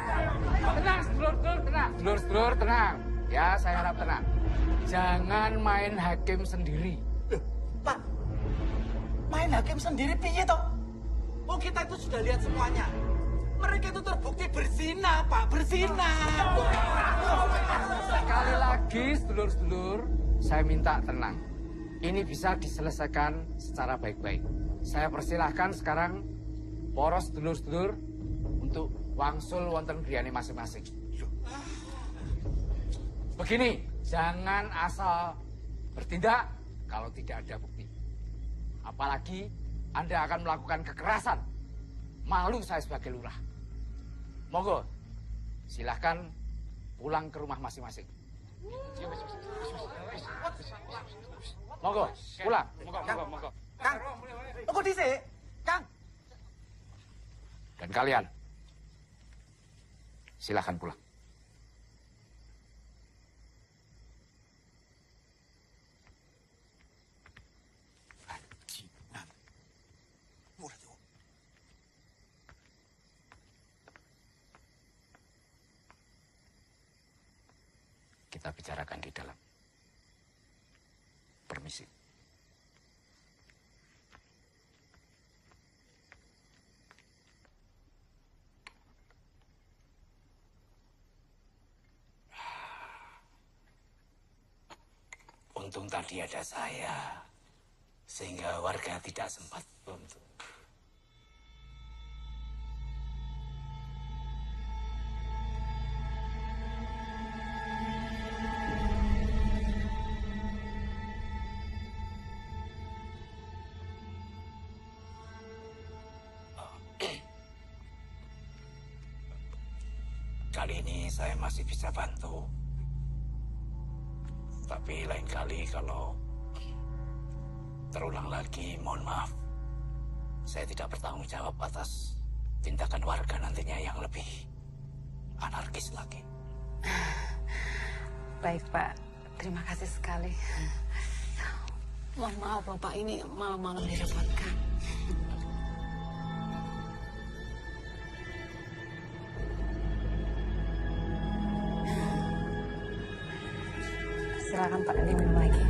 sedulur-sedulur, tenang. Ya, saya harap tenang. Jangan main hakim sendiri. Pak, main hakim sendiri piye toh? Oh, kita itu sudah lihat semuanya. Mereka itu terbukti berzina, Pak, berzina. Sekali lagi, sedulur-sedulur, saya minta tenang. Ini bisa diselesaikan secara baik-baik. Saya persilahkan sekarang poros sedulur-sedulur untuk wangsul wonten griyane masing-masing. Begini, jangan asal bertindak kalau tidak ada bukti. Apalagi Anda akan melakukan kekerasan. Malu saya sebagai lurah. Monggo, silahkan pulang ke rumah masing-masing. Monggo, pulang. Monggo. Kang, tunggu dhisik. Kang. Dan kalian, silahkan pulang. Kita bicarakan di dalam. Permisi. Untung tadi ada saya, sehingga warga tidak sempat untuk. Kali ini saya masih bisa bantu. Tapi lain kali kalau terulang lagi, mohon maaf. Saya tidak bertanggung jawab atas tindakan warga nantinya yang lebih anarkis lagi. Baik, Pak. Terima kasih sekali. Mohon maaf, Bapak, ini malam-malam direpotkan. Silakan Pak, diminum lagi.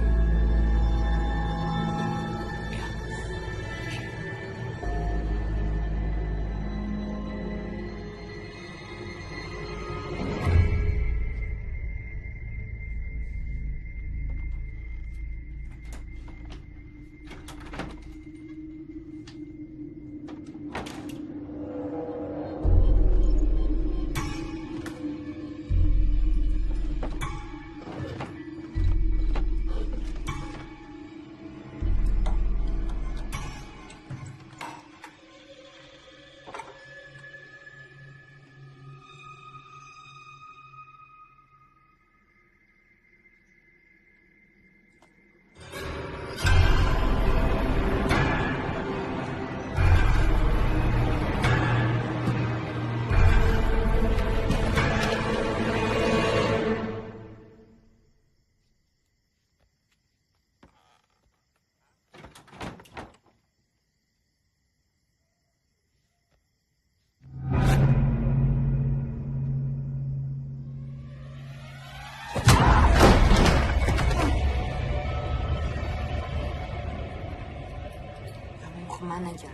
tahan aja.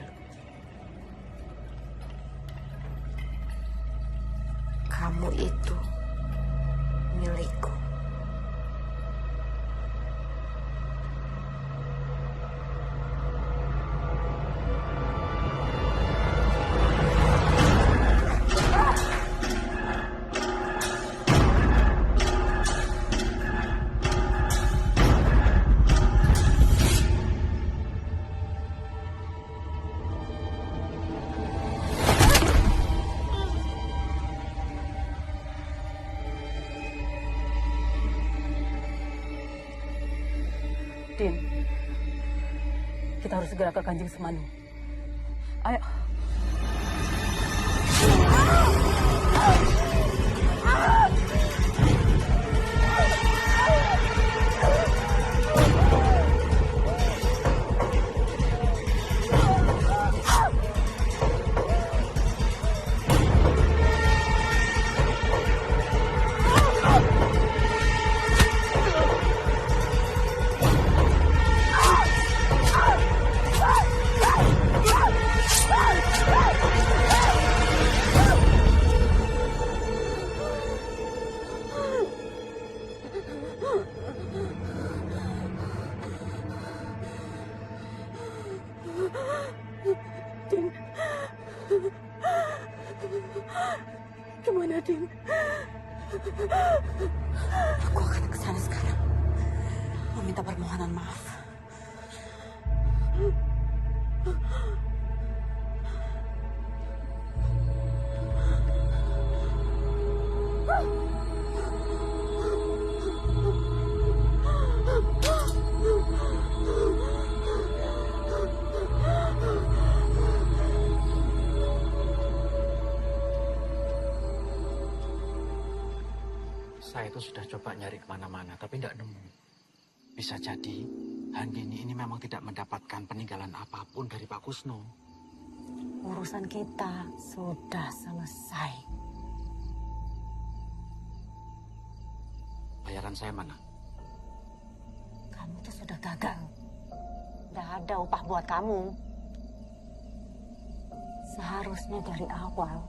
Kamu itu milikku. Din, kita harus segera ke Kanjeng Semanu. Ayo. Gimana, Din? Aku akan ke sana sekarang. Meminta permohonan maaf. Saya itu sudah coba nyari kemana-mana, tapi tidak nemu. Bisa jadi, Handini ini memang tidak mendapatkan peninggalan apapun dari Pak Kusno. Urusan kita sudah selesai. Bayaran saya mana? Kamu tuh sudah gagal. Tidak ada upah buat kamu. Seharusnya dari awal,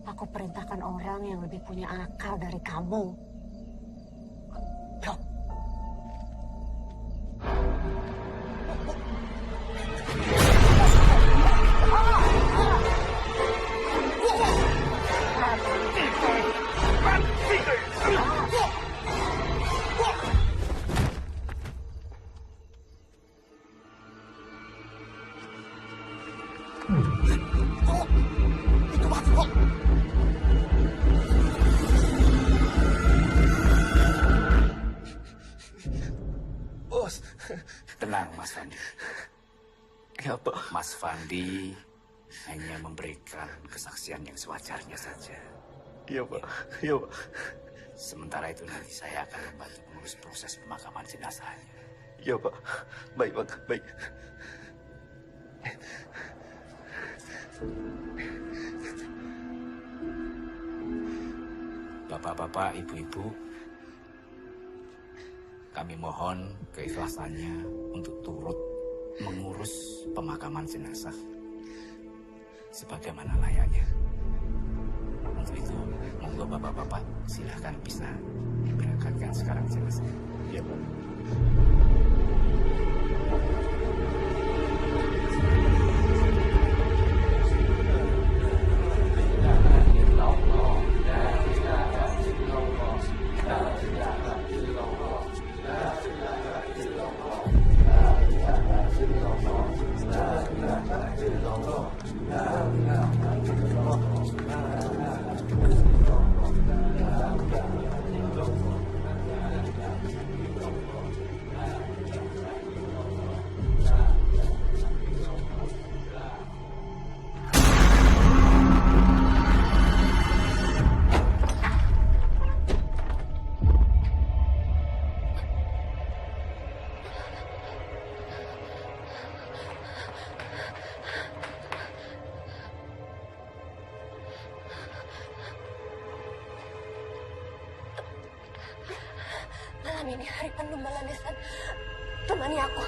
aku perintahkan orang yang lebih punya akal dari kamu. Blok. Bos, tenang Mas Fandi. Ya, Pak. Mas Fandi hanya memberikan kesaksian yang sewajarnya saja. Iya, Pak. Iya, Pak. Sementara itu nanti saya akan membantu mengurus proses pemakaman jenazahnya. Iya, Pak. Baik, Pak. Baik. Bapak-bapak, ibu-ibu, kami mohon keikhlasannya untuk turut mengurus pemakaman jenazah sebagaimana layaknya. Untuk itu, monggo bapak-bapak silahkan bisa diberangkatkan sekarang jenazah. Iya, Pak. Malam ini hari penuh balasan. Temani aku.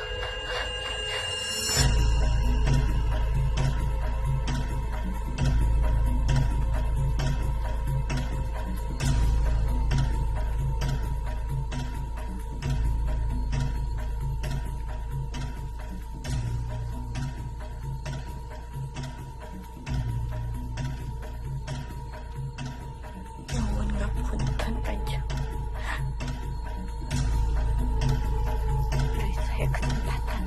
Punten Kanjeng. Beri saya kesempatan.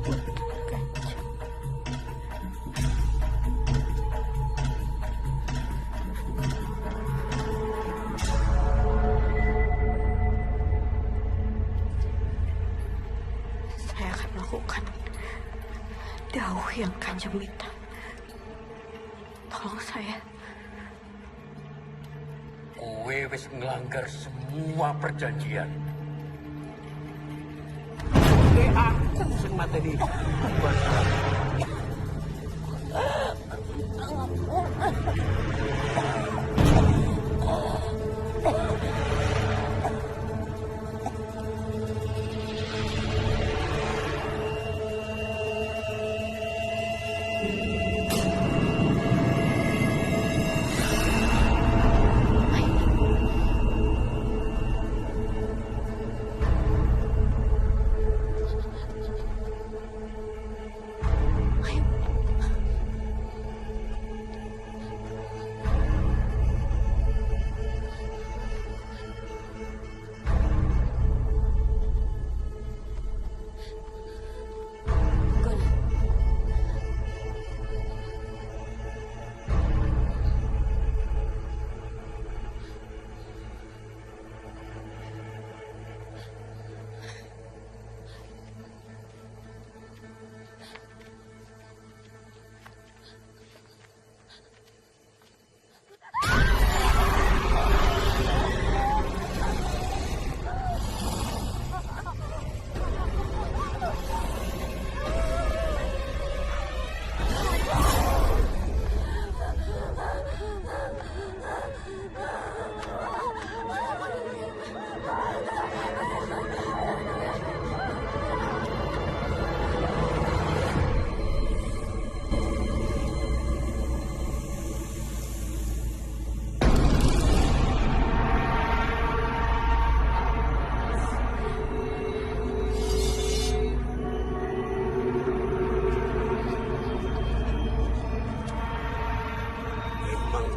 Punten Kanjeng. Saya akan melakukan dawuh yang Kanjeng minta. Tolong saya. Kowe wis ngelanggar semua perjanjian. Aku sing mateni.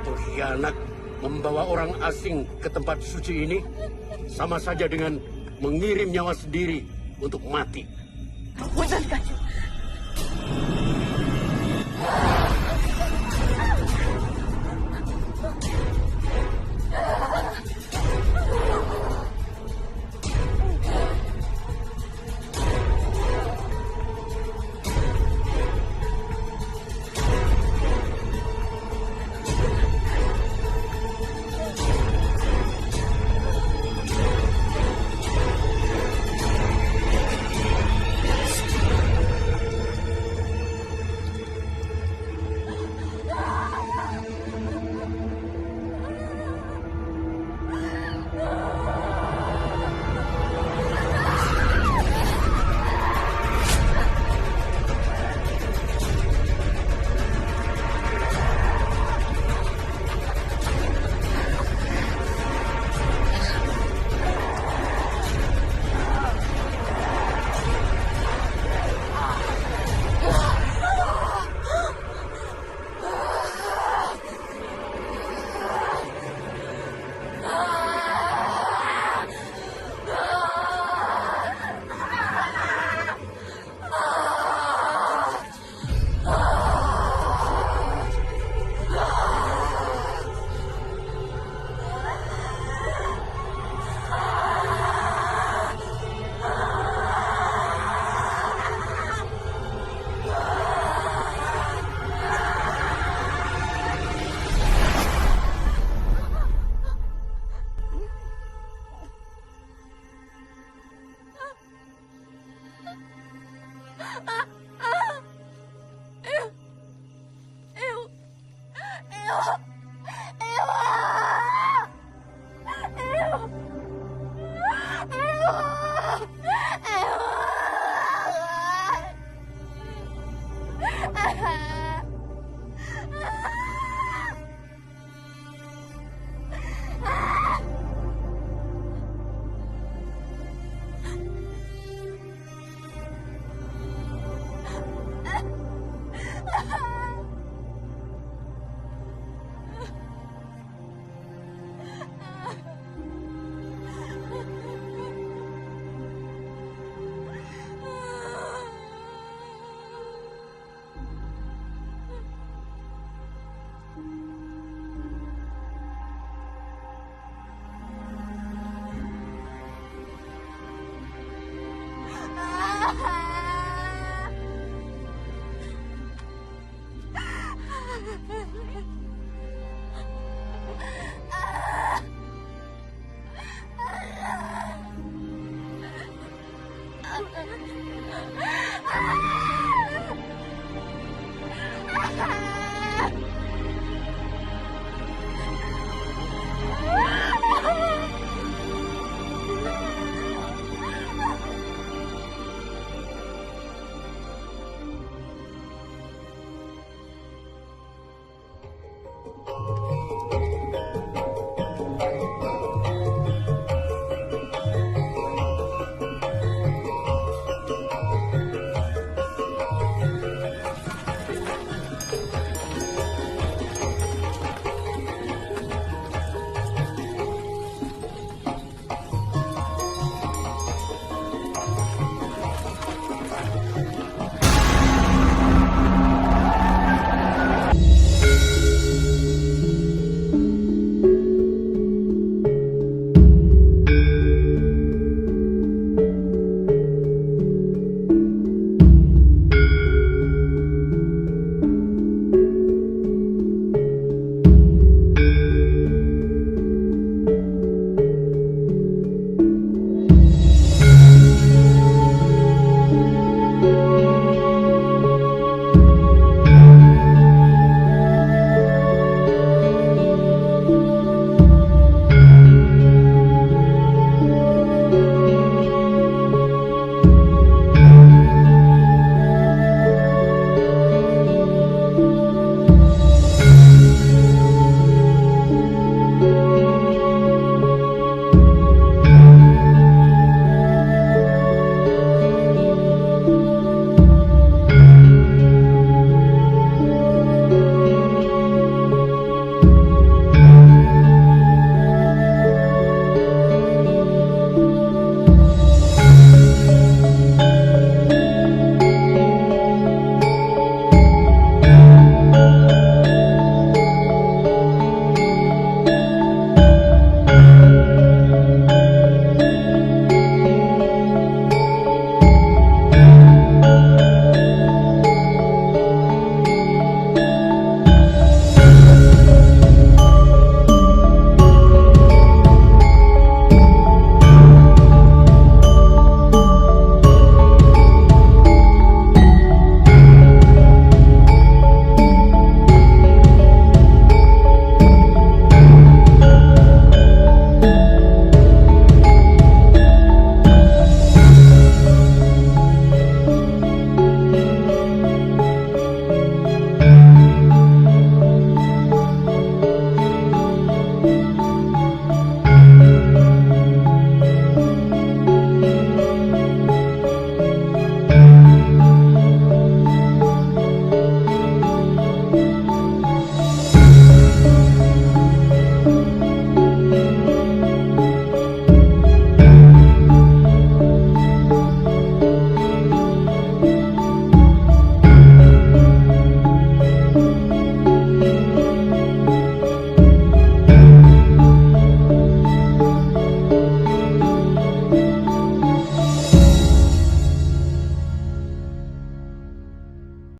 Pengkhianat membawa orang asing ke tempat suci ini sama saja dengan mengirim nyawa sendiri untuk mati. Punten Kanjeng. Ew.